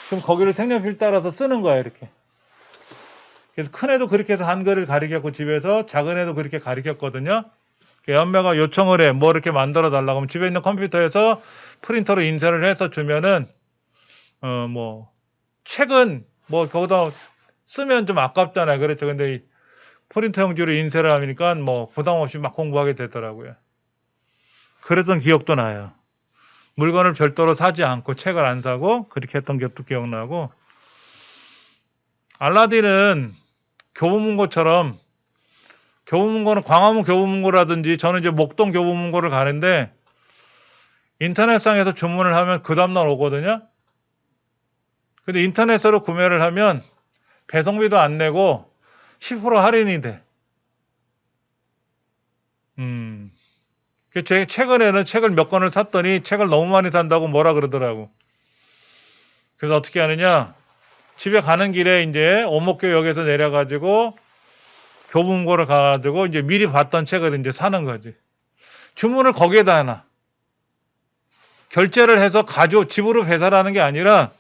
그럼 거기를 색연필 따라서 쓰는 거야, 이렇게. 그래서 큰 애도 그렇게 해서 한글을 가르쳤고, 집에서 작은 애도 그렇게 가르쳤거든요. 엄마가 요청을 해. 뭐 이렇게 만들어 달라고 하면 집에 있는 컴퓨터에서 프린터로 인쇄를 해서 주면은, 책은 거기다 쓰면 좀 아깝잖아요. 그렇죠. 근데 이 프린터 용지로 인쇄를 하니까 부담 없이 막 공부하게 되더라고요. 그랬던 기억도 나요. 물건을 별도로 사지 않고 책을 안 사고 그렇게 했던 기억도 기억나고, 알라딘은 교보문고처럼, 교보문고는 광화문 교보문고라든지, 저는 이제 목동 교보문고를 가는데 인터넷상에서 주문을 하면 그 다음날 오거든요. 근데 인터넷으로 구매를 하면 배송비도 안 내고 10% 할인이 돼. 최근에는 책을 몇 권을 샀더니 책을 너무 많이 산다고 뭐라 그러더라고. 그래서 어떻게 하느냐, 집에 가는 길에 이제 오목교역에서 내려가지고 교보문고를 가가지고 이제 미리 봤던 책을 이제 사는 거지. 주문을 거기에다 하나. 결제를 해서 집으로 배달하는 게 아니라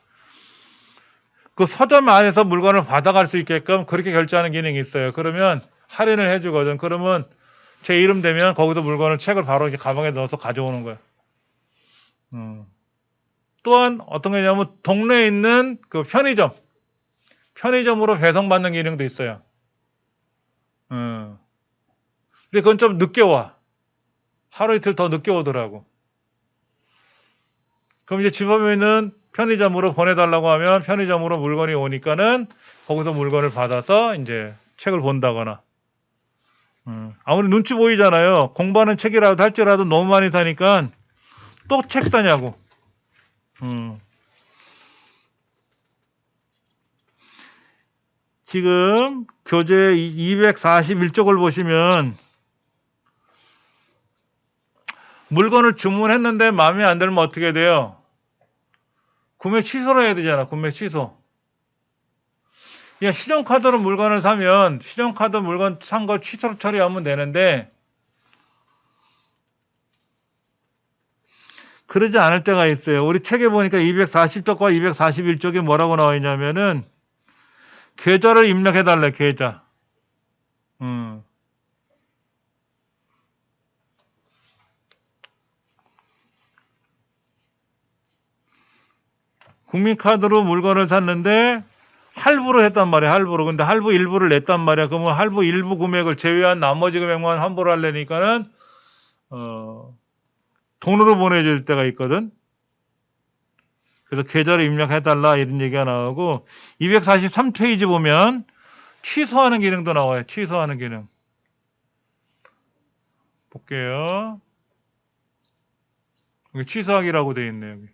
그 서점 안에서 물건을 받아갈 수 있게끔 그렇게 결제하는 기능이 있어요. 그러면 할인을 해주거든. 그러면 제 이름 되면 거기서 책을 바로 이제 가방에 넣어서 가져오는 거야. 또한 어떤 게 있냐면 동네에 있는 그 편의점으로 배송받는 기능도 있어요. 근데 그건 좀 늦게 와. 하루 이틀 더 늦게 오더라고. 그럼 이제 집 앞에 있는 편의점으로 보내달라고 하면 편의점으로 물건이 오니까는 거기서 물건을 받아서 이제 책을 본다거나. 아무리 눈치 보이잖아요. 공부하는 책이라도 할지라도 너무 많이 사니까 또 책 사냐고. 지금 교재 241쪽을 보시면 물건을 주문했는데 마음에 안 들면 어떻게 돼요? 구매 취소를 해야 되잖아. 구매 취소. 그냥 신용카드로 물건을 사면 신용카드 물건 산 거 취소 처리하면 되는데 그러지 않을 때가 있어요. 우리 책에 보니까 240쪽과 241쪽에 뭐라고 나와 있냐면은 계좌를 입력해달래. 계좌. 국민카드로 물건을 샀는데 할부로 했단 말이야. 할부로. 근데 할부 일부를 냈단 말이야. 그러면 할부 일부 금액을 제외한 나머지 금액만 환불을 하려니까는 돈으로 보내줄 때가 있거든. 그래서 계좌를 입력해달라 이런 얘기가 나오고 243페이지 보면 취소하는 기능도 나와요. 취소하는 기능. 볼게요. 여기 취소하기라고 되어 있네요. 여기.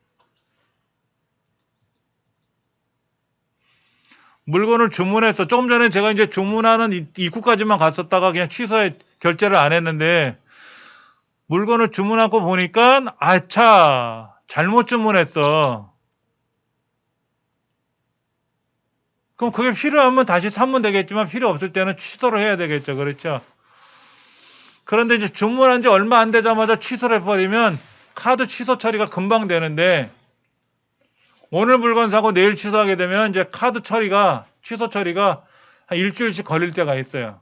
물건을 주문해서 조금 전에 제가 이제 주문하는 입구까지만 갔었다가 그냥 취소해 결제를 안 했는데 물건을 주문하고 보니까 아차 잘못 주문했어. 그럼 그게 필요하면 다시 사면 되겠지만 필요 없을 때는 취소를 해야 되겠죠. 그렇죠? 그런데 이제 주문한 지 얼마 안 되자마자 취소를 해버리면 카드 취소 처리가 금방 되는데 오늘 물건 사고 내일 취소하게 되면 이제 카드 처리가 취소 처리가 한 일주일씩 걸릴 때가 있어요.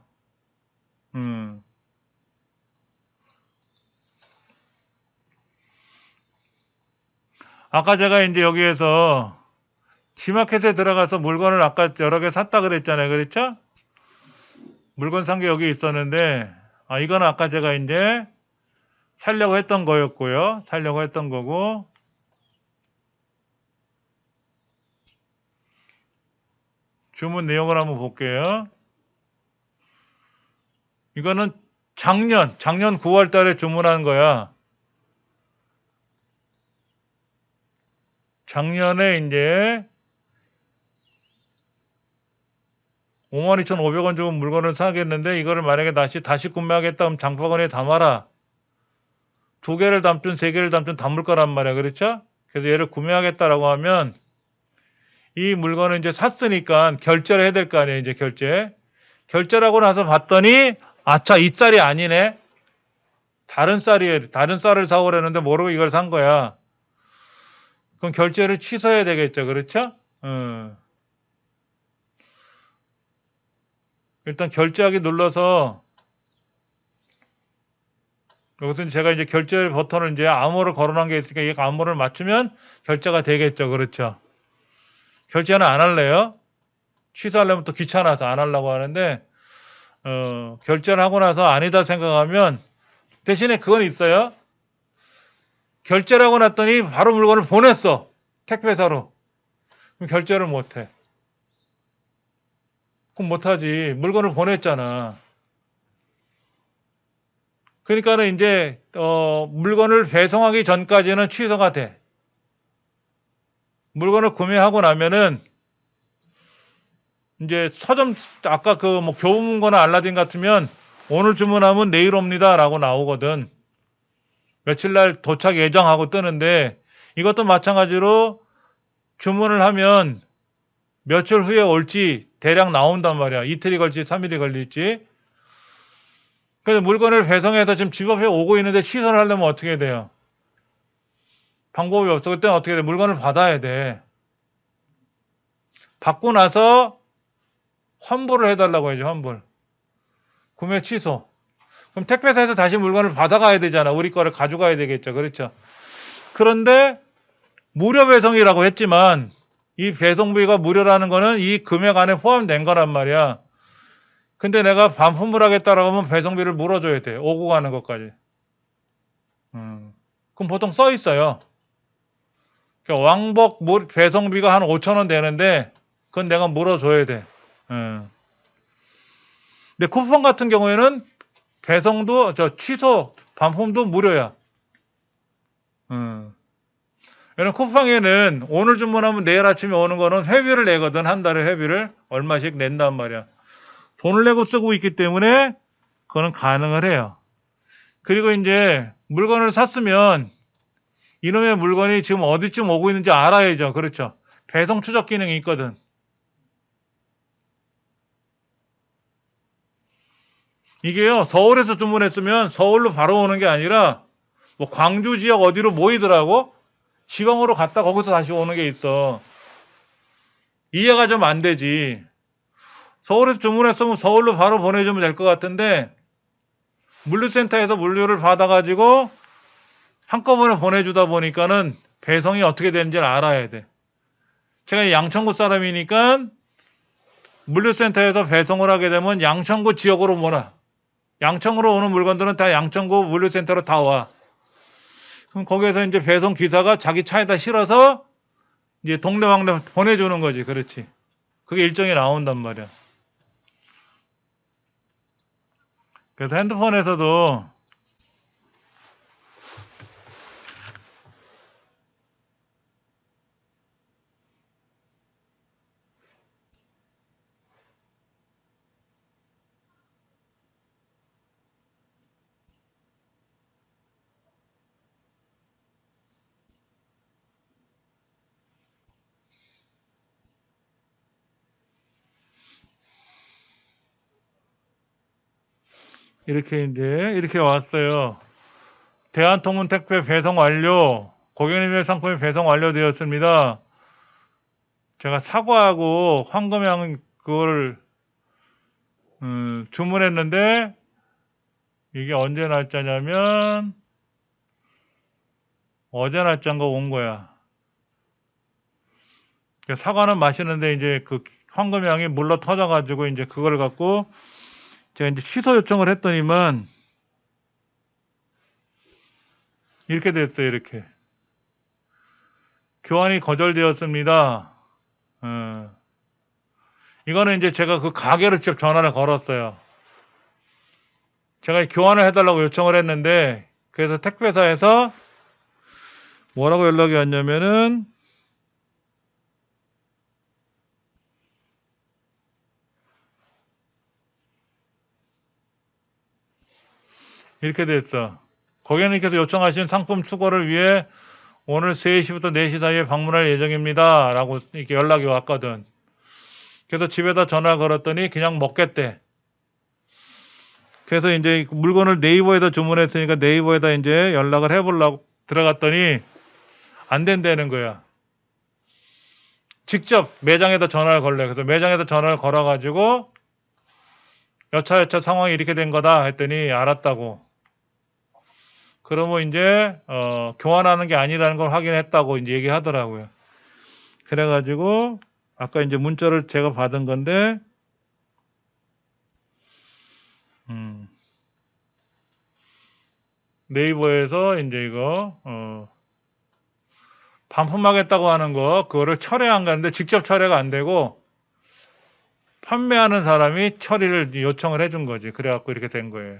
아까 제가 이제 여기에서 G마켓에 들어가서 물건을 아까 여러 개 샀다 그랬잖아요. 그렇죠? 물건 산 게 여기 있었는데 이거는 아까 제가 이제 살려고 했던 거였고요. 살려고 했던 거고 주문 내용을 한번 볼게요. 이거는 작년 9월 달에 주문한 거야. 작년에 이제 52,500원 주고 물건을 사겠는데 이거를 만약에 다시 구매하겠다 하면 장바구니에 담아라. 2개를 담든 3개를 담든 담을 거란 말이야. 그렇죠? 그래서 얘를 구매하겠다라고 하면 이 물건을 이제 샀으니까 결제를 해야 될 거 아니에요. 이제 결제를 하고 나서 봤더니 아차 이 쌀이 아니네. 다른 쌀을 사오려는데 모르고 이걸 산 거야. 그럼 결제를 취소해야 되겠죠. 그렇죠? 일단 결제하기 눌러서 여기서 제가 이제 결제 버튼을 이제 암호를 걸어놓은 게 있으니까 이 암호를 맞추면 결제가 되겠죠. 그렇죠? 결제는 안 할래요. 취소하려면 또 귀찮아서 안 하려고 하는데 결제를 하고 나서 아니다 생각하면 대신에 그건 있어요. 결제를 하고 났더니 바로 물건을 보냈어. 택배사로. 그럼 결제를 못해. 그럼 못하지. 물건을 보냈잖아. 그러니까는 이제 물건을 배송하기 전까지는 취소가 돼. 물건을 구매하고 나면은 이제 서점 아까 그 뭐 교보문고나 알라딘 같으면 오늘 주문하면 내일 옵니다라고 나오거든. 며칠 날 도착 예정하고 뜨는데 이것도 마찬가지로 주문을 하면 며칠 후에 올지 대략 나온단 말이야. 이틀이 걸릴지 3일이 걸릴지. 그래서 물건을 배송해서 지금 집 앞에 오고 있는데 취소를 하려면 어떻게 돼요? 방법이 없어. 그때는 어떻게 돼? 물건을 받아야 돼. 받고 나서 환불을 해달라고 해야죠. 환불. 구매 취소. 그럼 택배사에서 다시 물건을 받아가야 되잖아. 우리 거를 가져가야 되겠죠. 그렇죠. 그런데 무료 배송이라고 했지만 이 배송비가 무료라는 거는 이 금액 안에 포함된 거란 말이야. 근데 내가 반품을 하겠다라고 하면 배송비를 물어줘야 돼. 오고 가는 것까지. 그럼 보통 써 있어요. 그러니까 왕복 배송비가 한 5,000원 되는데 그건 내가 물어줘야 돼. 근데 쿠폰 같은 경우에는 배송도 취소 반품도 무료야. 이런 쿠팡에는 오늘 주문하면 내일 아침에 오는 거는 회비를 내거든. 한 달에 회비를 얼마씩 낸단 말이야. 돈을 내고 쓰고 있기 때문에 그거는 가능을 해요. 그리고 이제 물건을 샀으면 이놈의 물건이 지금 어디쯤 오고 있는지 알아야죠. 그렇죠. 배송 추적 기능이 있거든. 이게요, 서울에서 주문했으면 서울로 바로 오는 게 아니라 뭐 광주 지역 어디로 모이더라고. 지방으로 갔다 거기서 다시 오는 게 있어. 이해가 좀 안 되지. 서울에서 주문했으면 서울로 바로 보내주면 될 것 같은데, 물류센터에서 물류를 받아가지고 한꺼번에 보내주다 보니까는 배송이 어떻게 되는지를 알아야 돼. 제가 양천구 사람이니까 물류센터에서 배송을 하게 되면 양천구 지역으로 모나. 양천구로 오는 물건들은 다 양천구 물류센터로 다 와. 그럼 거기에서 이제 배송 기사가 자기 차에다 실어서 이제 동네방네 보내주는 거지. 그렇지. 그게 일정이 나온단 말이야. 그래서 핸드폰에서도 이렇게 이제 이렇게 왔어요. 대한통운 택배 배송 완료. 고객님의 상품이 배송 완료되었습니다. 제가 사과하고 황금향 그걸 주문했는데 이게 언제 날짜냐면 어제 날짜인가 온 거야. 사과는 마시는데 이제 그 황금향이 물러 터져가지고 이제 그걸 갖고 제가 이제 취소 요청을 했더니만 이렇게 됐어요. 이렇게 교환이 거절되었습니다. 이거는 이제 제가 그 가게를 직접 전화를 걸었어요. 제가 교환을 해달라고 요청을 했는데 그래서 택배사에서 뭐라고 연락이 왔냐면은 이렇게 됐어. 고객님께서 요청하신 상품 수거를 위해 오늘 3시부터 4시 사이에 방문할 예정입니다. 라고 이렇게 연락이 왔거든. 그래서 집에다 전화 걸었더니 그냥 먹겠대. 그래서 이제 물건을 네이버에다 주문했으니까 네이버에다 이제 연락을 해보려고 들어갔더니 안 된다는 거야. 직접 매장에다 전화를 걸래. 그래서 매장에다 전화를 걸어가지고 여차여차 상황이 이렇게 된 거다 했더니 알았다고. 그러면 이제 교환하는 게 아니라는 걸 확인했다고 이제 얘기하더라고요. 그래가지고 아까 이제 문자를 제가 받은 건데 네이버에서 이제 이거 반품하겠다고 하는 거 그거를 철회한 건데 직접 철회가 안 되고 판매하는 사람이 처리를 요청을 해준 거지. 그래갖고 이렇게 된 거예요.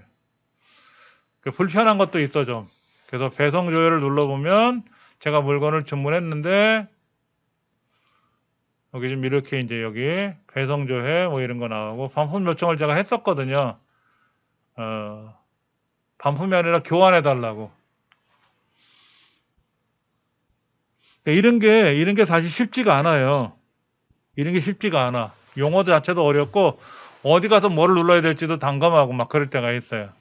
불편한 것도 있어 좀. 그래서 배송 조회를 눌러보면 제가 물건을 주문했는데 여기 지금 이렇게 이제 여기 배송 조회 뭐 이런 거 나오고 반품 요청을 제가 했었거든요. 반품이 아니라 교환해 달라고. 이런 게 사실 쉽지가 않아요. 이런 게 쉽지가 않아. 용어 자체도 어렵고 어디 가서 뭐를 눌러야 될지도 난감하고 막 그럴 때가 있어요.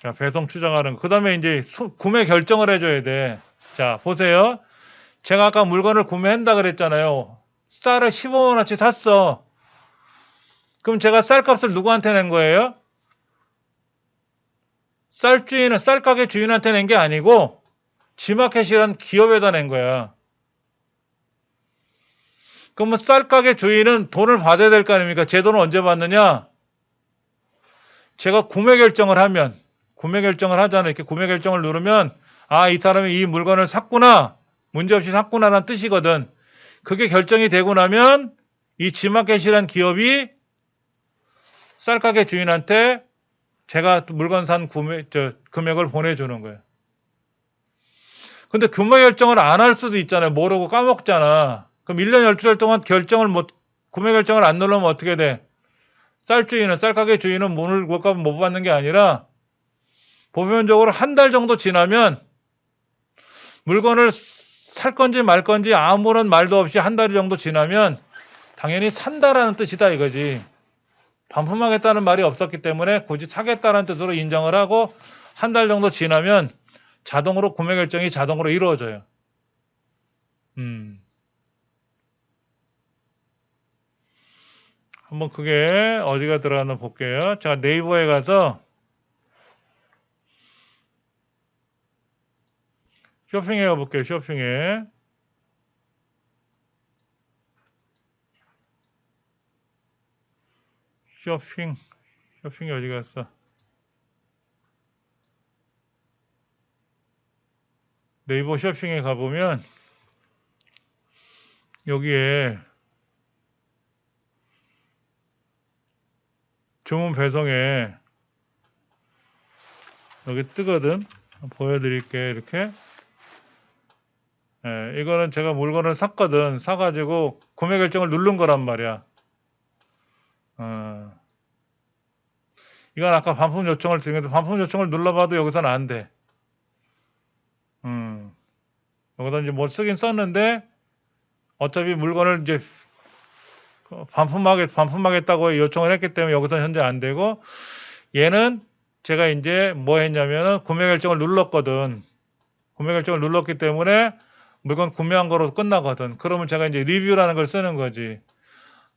자, 배송 추정하는 거. 그 다음에 이제 구매 결정을 해줘야 돼. 자, 보세요. 제가 아까 물건을 구매한다 그랬잖아요. 쌀을 15원어치 샀어. 그럼 제가 쌀값을 누구한테 낸 거예요? 쌀가게 주인한테 낸 게 아니고 지마켓이라는 기업에다 낸 거야. 그러면 쌀가게 주인은 돈을 받아야 될 거 아닙니까? 제 돈을 언제 받느냐? 제가 구매 결정을 하잖아요. 이렇게 구매 결정을 누르면 아, 이 사람이 이 물건을 샀구나. 문제없이 샀구나라는 뜻이거든. 그게 결정이 되고 나면 이 지마켓이라는 기업이 쌀가게 주인한테 제가 물건 산 금액을 보내주는 거예요. 근데 구매 결정을 안 할 수도 있잖아요. 모르고 까먹잖아. 그럼 1년 12달 동안 구매 결정을 안 누르면 어떻게 돼? 쌀가게 주인은 문을 물값을 못 받는 게 아니라 보편적으로 한 달 정도 지나면 물건을 살 건지 말 건지 아무런 말도 없이 한 달 정도 지나면 당연히 산다라는 뜻이다 이거지. 반품하겠다는 말이 없었기 때문에 굳이 사겠다는 뜻으로 인정을 하고 한 달 정도 지나면 자동으로 구매 결정이 자동으로 이루어져요. 한번 그게 어디가 들어가나 볼게요. 제가 네이버에 가서 쇼핑해 가볼게요. 쇼핑에. 쇼핑이 어디 갔어? 네이버 쇼핑에 가보면 여기에 주문 배송에 여기 뜨거든. 보여드릴게 이렇게. 예, 이거는 제가 물건을 샀거든. 사가지고 구매 결정을 누른 거란 말이야. 이건 아까 반품 요청을 드렸는데 반품 요청을 눌러봐도 여기서는 안 돼. 여기다 이제 뭐 쓰긴 썼는데 어차피 물건을 이제 반품하겠다고 요청을 했기 때문에 여기서 현재 안 되고, 얘는 제가 이제 뭐 했냐면은 구매 결정을 눌렀거든. 구매 결정을 눌렀기 때문에 물건 구매한 거로 끝나거든. 그러면 제가 이제 리뷰라는 걸 쓰는 거지.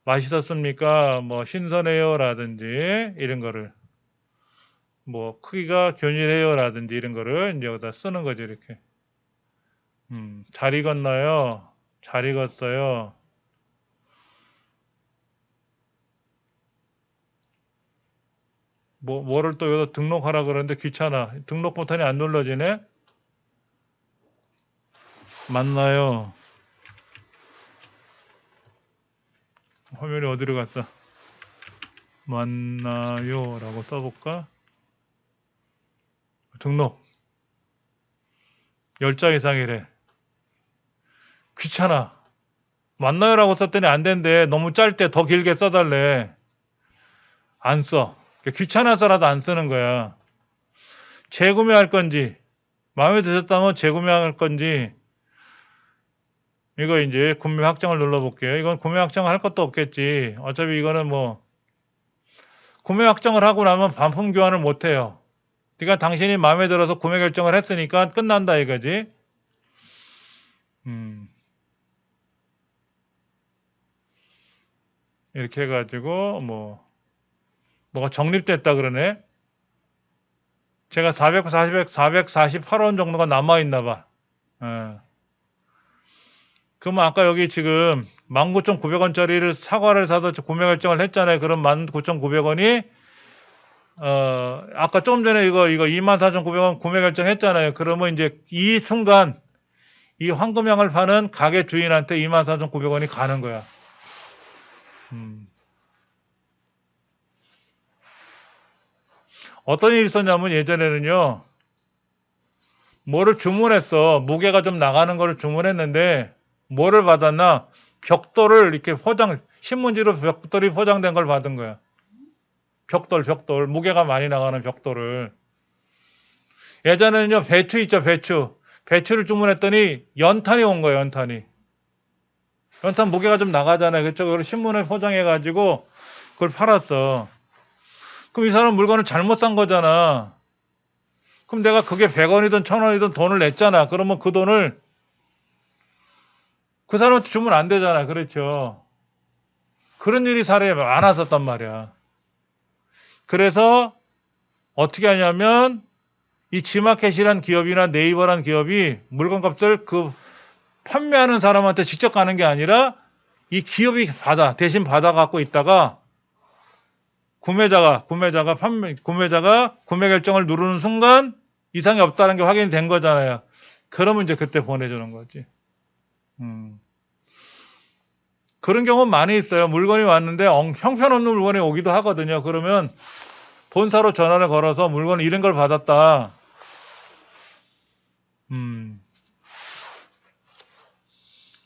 맛있었습니까? 뭐 신선해요 라든지 이런 거를, 뭐 크기가 균일해요 라든지 이런 거를 이제 여기다 쓰는 거지 이렇게. 잘 익었나요? 잘 익었어요. 뭐를 또 여기다 등록하라 그러는데 귀찮아. 등록 버튼이 안 눌러지네? 맞나요? 화면이 어디로 갔어? 맞나요? 라고 써볼까? 등록. 10자 이상이래. 귀찮아. 맞나요? 라고 썼더니 안 된대. 너무 짧 때 더 길게 써달래. 안 써. 귀찮아서라도 안 쓰는 거야. 재구매할 건지, 마음에 드셨다면 재구매할 건지, 이거 이제 구매 확정을 눌러볼게요. 이건 구매 확정을 할 것도 없겠지. 어차피 이거는 뭐, 구매 확정을 하고 나면 반품 교환을 못 해요. 그러니까 당신이 마음에 들어서 구매 결정을 했으니까 끝난다 이거지. 이렇게 해가지고 뭐가 적립됐다 그러네. 제가 448원 정도가 남아있나 봐. 예. 그러면 아까 여기 지금 19,900원짜리를 사과를 사서 구매 결정을 했잖아요. 그럼 19,900원이 아까 조금 전에 이거 24,900원 구매 결정했잖아요. 그러면 이제 이 순간 이 황금향을 파는 가게 주인한테 24,900원이 가는 거야. 어떤 일이 있었냐면 예전에는요, 뭐를 주문했어. 무게가 좀 나가는 거를 주문했는데 뭐를 받았나? 벽돌을 이렇게 신문지로 벽돌이 포장된 걸 받은 거야. 벽돌. 무게가 많이 나가는 벽돌을. 예전에는요, 배추 있죠, 배추. 배추를 주문했더니 연탄이 온 거예요, 연탄이. 연탄 무게가 좀 나가잖아요. 그쪽으로 신문에 포장해가지고 그걸 팔았어. 그럼 이 사람 물건을 잘못 산 거잖아. 그럼 내가 그게 100원이든 1000원이든 돈을 냈잖아. 그러면 그 돈을 그 사람한테 주면 안 되잖아. 그렇죠. 그런 일이 사례에 많았었단 말이야. 그래서 어떻게 하냐면 이 지마켓이란 기업이나 네이버란 기업이 물건값을 그 판매하는 사람한테 직접 가는 게 아니라 이 기업이 대신 받아 갖고 있다가 구매자가 구매 결정을 누르는 순간 이상이 없다는 게 확인이 된 거잖아요. 그러면 이제 그때 보내주는 거지. 그런 경우는 많이 있어요. 물건이 왔는데 형편없는 물건이 오기도 하거든요. 그러면 본사로 전화를 걸어서 물건 이런 걸 받았다.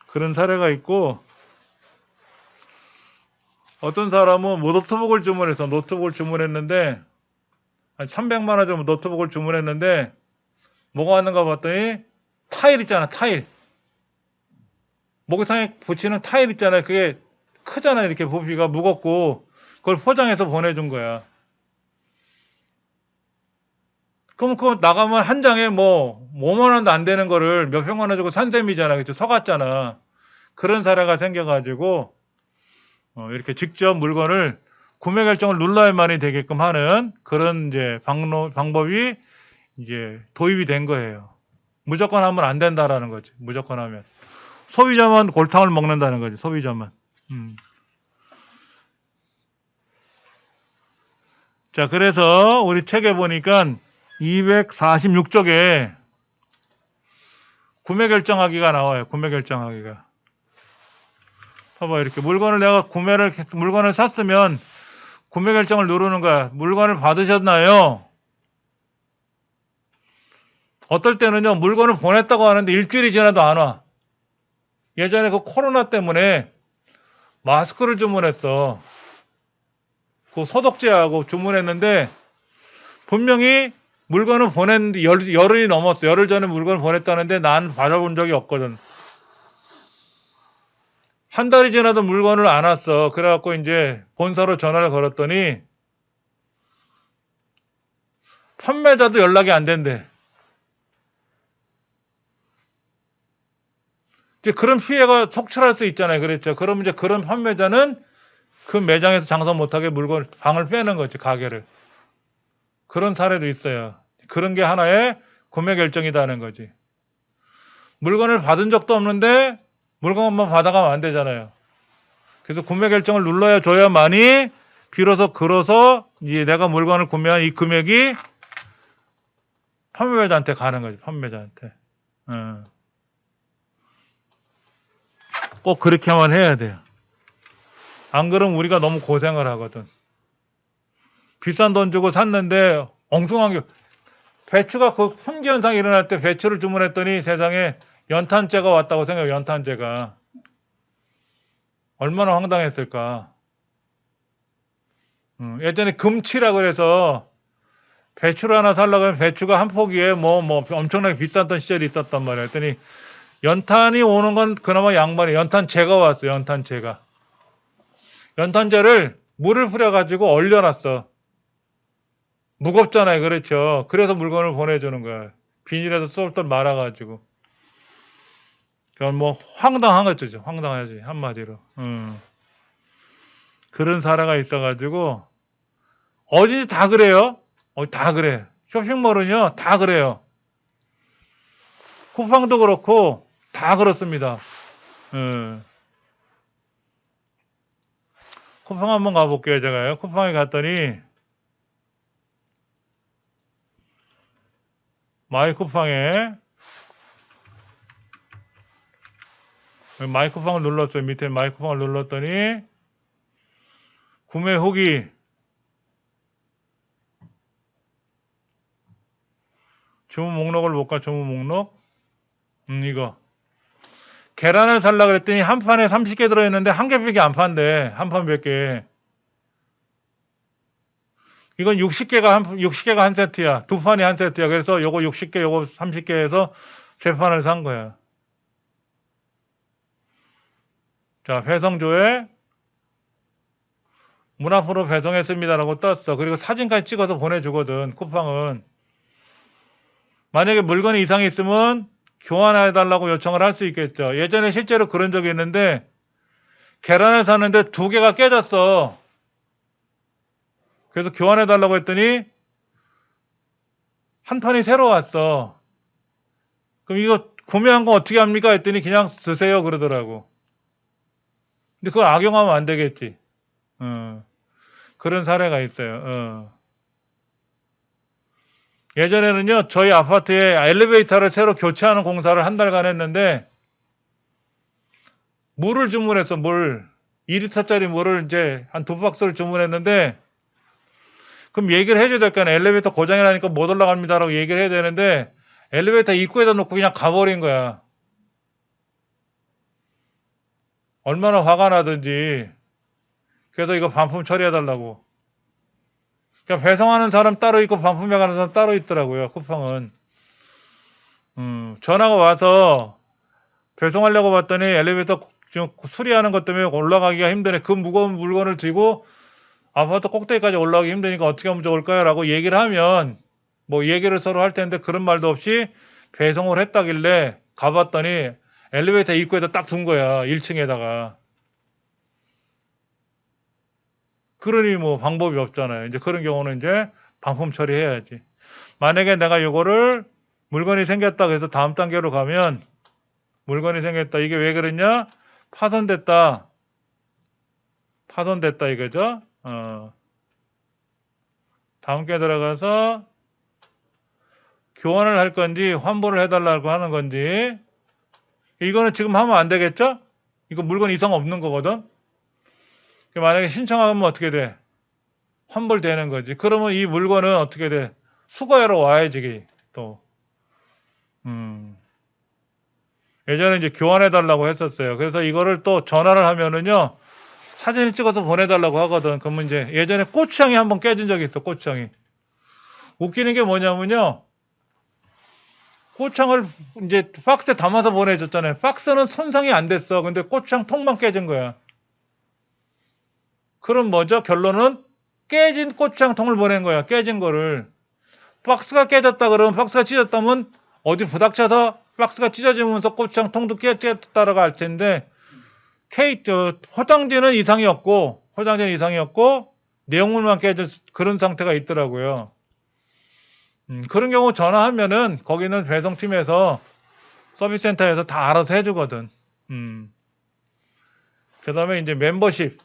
그런 사례가 있고, 어떤 사람은 뭐 노트북을 주문해서 노트북을 주문했는데 한 300만 원 정도 노트북을 주문했는데 뭐가 왔는가 봤더니 타일 있잖아, 타일. 목욕탕에 붙이는 타일 있잖아요. 그게 크잖아, 이렇게 부피가 무겁고 그걸 포장해서 보내준 거야. 그럼 그거 나가면 한 장에 뭐 5만 원도 안 되는 거를 몇백만 원 주고 산 셈이잖아. 그죠? 속았잖아. 그런 사례가 생겨가지고 이렇게 직접 물건을 구매 결정을 눌러야만이 되게끔 하는 그런 이제 방법이 이제 도입이 된 거예요. 무조건 하면 안 된다라는 거지. 무조건 하면 소비자만 골탕을 먹는다는 거지. 소비자만. 자, 그래서 우리 책에 보니까 246쪽에 구매 결정하기가 나와요. 구매 결정하기가. 봐봐, 이렇게 물건을 샀으면 구매 결정을 누르는 거야. 물건을 받으셨나요? 어떨 때는요, 물건을 보냈다고 하는데 일주일이 지나도 안 와. 예전에 그 코로나 때문에 마스크를 주문했어. 그 소독제하고 주문했는데 분명히 물건을 보냈는데 열흘이 넘었어. 열흘 전에 물건을 보냈다는데 난 받아본 적이 없거든. 한 달이 지나도 물건을 안 왔어. 그래갖고 이제 본사로 전화를 걸었더니 판매자도 연락이 안 된대. 이제 그런 피해가 속출할 수 있잖아요. 그랬죠. 그럼 이제 그런 판매자는 그 매장에서 장사 못하게 방을 빼는 거지, 가게를. 그런 사례도 있어요. 그런 게 하나의 구매 결정이다는 거지. 물건을 받은 적도 없는데 물건만 받아가면 안 되잖아요. 그래서 구매 결정을 눌러야 줘야만이 비로소 이제 내가 물건을 구매한 이 금액이 판매자한테 가는 거지. 판매자한테. 꼭 그렇게만 해야 돼요. 안 그러면 우리가 너무 고생을 하거든. 비싼 돈 주고 샀는데 엉뚱한 게 배추가 그 품귀 현상이 일어날 때 배추를 주문했더니 세상에 연탄재가 왔다고 생각해요. 연탄재가. 얼마나 황당했을까. 예전에 금치라 그래서 배추를 하나 살려고 하면 배추가 한 포기에 뭐 엄청나게 비쌌던 시절이 있었단 말이야. 했더니 연탄이 오는 건 그나마 양반이 연탄재가 왔어요. 연탄재가. 연탄재를 물을 뿌려가지고 얼려놨어. 무겁잖아요. 그렇죠. 그래서 물건을 보내주는 거야. 비닐에서 쏠똘 말아가지고. 그건 뭐 황당한 거죠. 황당하지. 한마디로. 그런 사례가 있어가지고 어디지 다 그래요. 다 그래. 쇼핑몰은요. 다 그래요. 쿠팡도 그렇고 다 그렇습니다. 쿠팡 한번 가볼게요. 제가요. 쿠팡에 갔더니 마이쿠팡을 눌렀어요. 밑에 마이쿠팡을 눌렀더니 구매 후기 주문 목록을 볼까? 주문 목록 이거 계란을 살라 그랬더니 한 판에 30개 들어있는데 한 개밖에 안 판대. 한 판 몇 개. 이건 60개가 한 세트야. 두 판이 한 세트야. 그래서 요거 60개, 요거 30개 해서 세 판을 산 거야. 자, 배송조회 문 앞으로 배송했습니다라고 떴어. 그리고 사진까지 찍어서 보내주거든. 쿠팡은. 만약에 물건이 이상이 있으면 교환해달라고 요청을 할 수 있겠죠. 예전에 실제로 그런 적이 있는데 계란을 샀는데 두 개가 깨졌어. 그래서 교환해달라고 했더니 한 판이 새로 왔어. 그럼 이거 구매한 거 어떻게 합니까? 했더니 그냥 쓰세요 그러더라고. 근데 그걸 악용하면 안 되겠지. 그런 사례가 있어요. 예전에는요, 저희 아파트에 엘리베이터를 새로 교체하는 공사를 한 달간 했는데, 물을 주문했어, 물. 2리터짜리 물을 이제 한 2박스를 주문했는데, 그럼 얘기를 해줘야 될 거 아니야. 엘리베이터 고장이 나니까 못 올라갑니다라고 얘기를 해야 되는데, 엘리베이터 입구에다 놓고 그냥 가버린 거야. 얼마나 화가 나든지. 그래서 이거 반품 처리해달라고. 그러니까 배송하는 사람 따로 있고 반품해가는 사람 따로 있더라고요. 쿠팡은. 전화가 와서 배송하려고 봤더니 엘리베이터 지금 수리하는 것 때문에 올라가기가 힘드네. 그 무거운 물건을 들고 아파트 꼭대기까지 올라가기 힘드니까 어떻게 하면 좋을까요? 라고 얘기를 하면 뭐 얘기를 서로 할 텐데 그런 말도 없이 배송을 했다길래 가봤더니 엘리베이터 입구에다 딱 둔 거야. 1층에다가. 그러니 뭐 방법이 없잖아요. 이제 그런 경우는 이제 반품 처리해야지. 만약에 내가 이거를 물건이 생겼다 그래서 다음 단계로 가면 물건이 생겼다. 이게 왜 그랬냐? 파손됐다. 파손됐다 이거죠. 다음 게 들어가서 교환을 할 건지 환불을 해달라고 하는 건지 이거는 지금 하면 안 되겠죠? 이거 물건 이상 없는 거거든. 만약에 신청하면 어떻게 돼? 환불되는 거지. 그러면 이 물건은 어떻게 돼? 수거하러 와야지 또. 예전에 이제 교환해달라고 했었어요. 그래서 이거를 또 전화를 하면은요, 사진을 찍어서 보내달라고 하거든. 그러면 이제 예전에 고추장이 한번 깨진 적이 있어, 고추장이. 웃기는 게 뭐냐면요, 고추장을 이제 박스에 담아서 보내줬잖아요. 박스는 손상이 안 됐어. 근데 고추장 통만 깨진 거야. 그럼 뭐죠? 결론은 깨진 고추장 통을 보낸 거야. 깨진 거를. 박스가 깨졌다 그러면 박스가 찢었다면 어디 부닥쳐서 박스가 찢어지면서 고추장 통도 깨졌다라고 할 텐데 포장지는 이상이 없고 내용물만 깨진 그런 상태가 있더라고요. 그런 경우 전화하면은 거기는 배송팀에서 서비스 센터에서 다 알아서 해주거든. 그 다음에 이제 멤버십.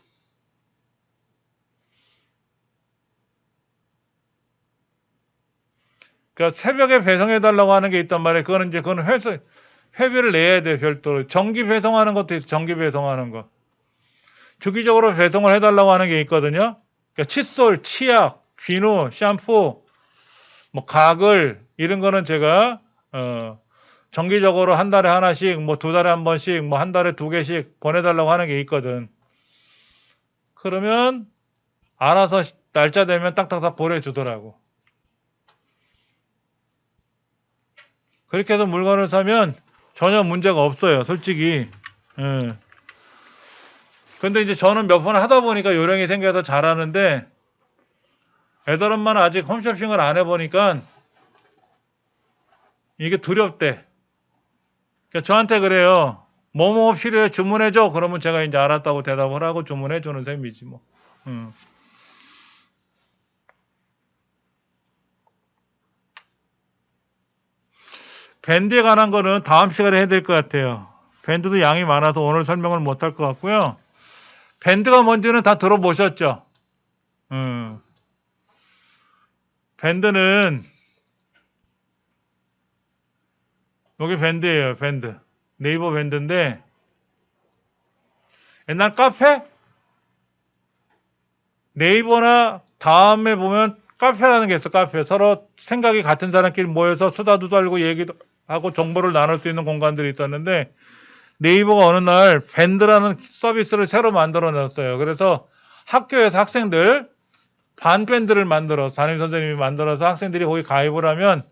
그러니까 새벽에 배송해달라고 하는 게 있단 말이에요. 그거는 회비를 내야 돼, 별도로. 정기 배송하는 것도 있어, 정기 배송하는 거. 주기적으로 배송을 해달라고 하는 게 있거든요. 그러니까 칫솔, 치약, 비누, 샴푸, 뭐 가글 이런 거는 제가 정기적으로 한 달에 하나씩, 뭐 두 달에 한 번씩, 뭐 한 달에 두 개씩 보내달라고 하는 게 있거든. 그러면 알아서 날짜 되면 딱딱딱 보내주더라고. 그렇게 해서 물건을 사면 전혀 문제가 없어요, 솔직히. 예. 근데 이제 저는 몇 번 하다 보니까 요령이 생겨서 잘하는데 애들 엄마는 아직 홈쇼핑을 안 해보니까 이게 두렵대. 그러니까 저한테 그래요. 뭐뭐 필요해 주문해줘. 그러면 제가 이제 알았다고 대답을 하고 주문해주는 셈이지 뭐. 밴드에 관한 거는 다음 시간에 해야 될 것 같아요. 밴드도 양이 많아서 오늘 설명을 못 할 것 같고요. 밴드가 뭔지는 다 들어보셨죠? 밴드는 여기 밴드예요. 밴드. 네이버 밴드인데 옛날 카페? 네이버나 다음에 보면 카페라는 게 있어. 카페. 서로 생각이 같은 사람끼리 모여서 수다도 떨고 얘기도 하고 정보를 나눌 수 있는 공간들이 있었는데 네이버가 어느 날 밴드라는 서비스를 새로 만들어 놨어요. 그래서 학교에서 학생들 반밴드를 만들어 담임 선생님이 만들어서 학생들이 거기 가입을 하면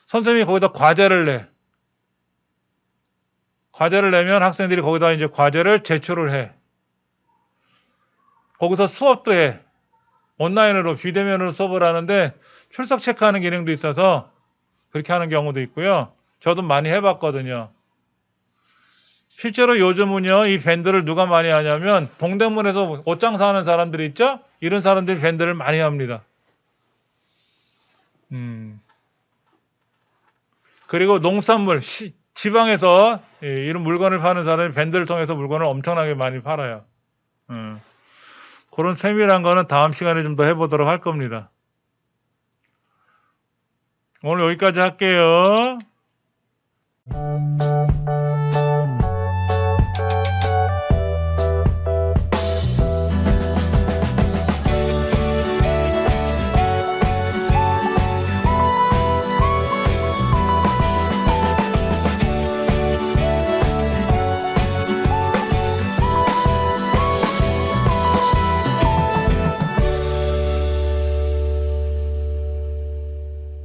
선생님이 거기다 과제를 내. 과제를 내면 학생들이 거기다 이제 과제를 제출을 해. 거기서 수업도 해. 온라인으로 비대면으로 수업을 하는데 출석 체크하는 기능도 있어서 그렇게 하는 경우도 있고요. 저도 많이 해봤거든요. 실제로 요즘은요, 이 밴드를 누가 많이 하냐면 동대문에서 옷 장사하는 사람들이 있죠? 이런 사람들이 밴드를 많이 합니다. 그리고 농산물, 지방에서 이런 물건을 파는 사람이 밴드를 통해서 물건을 엄청나게 많이 팔아요. 그런 세밀한 거는 다음 시간에 좀 더 해보도록 할 겁니다. 오늘 여기까지 할게요.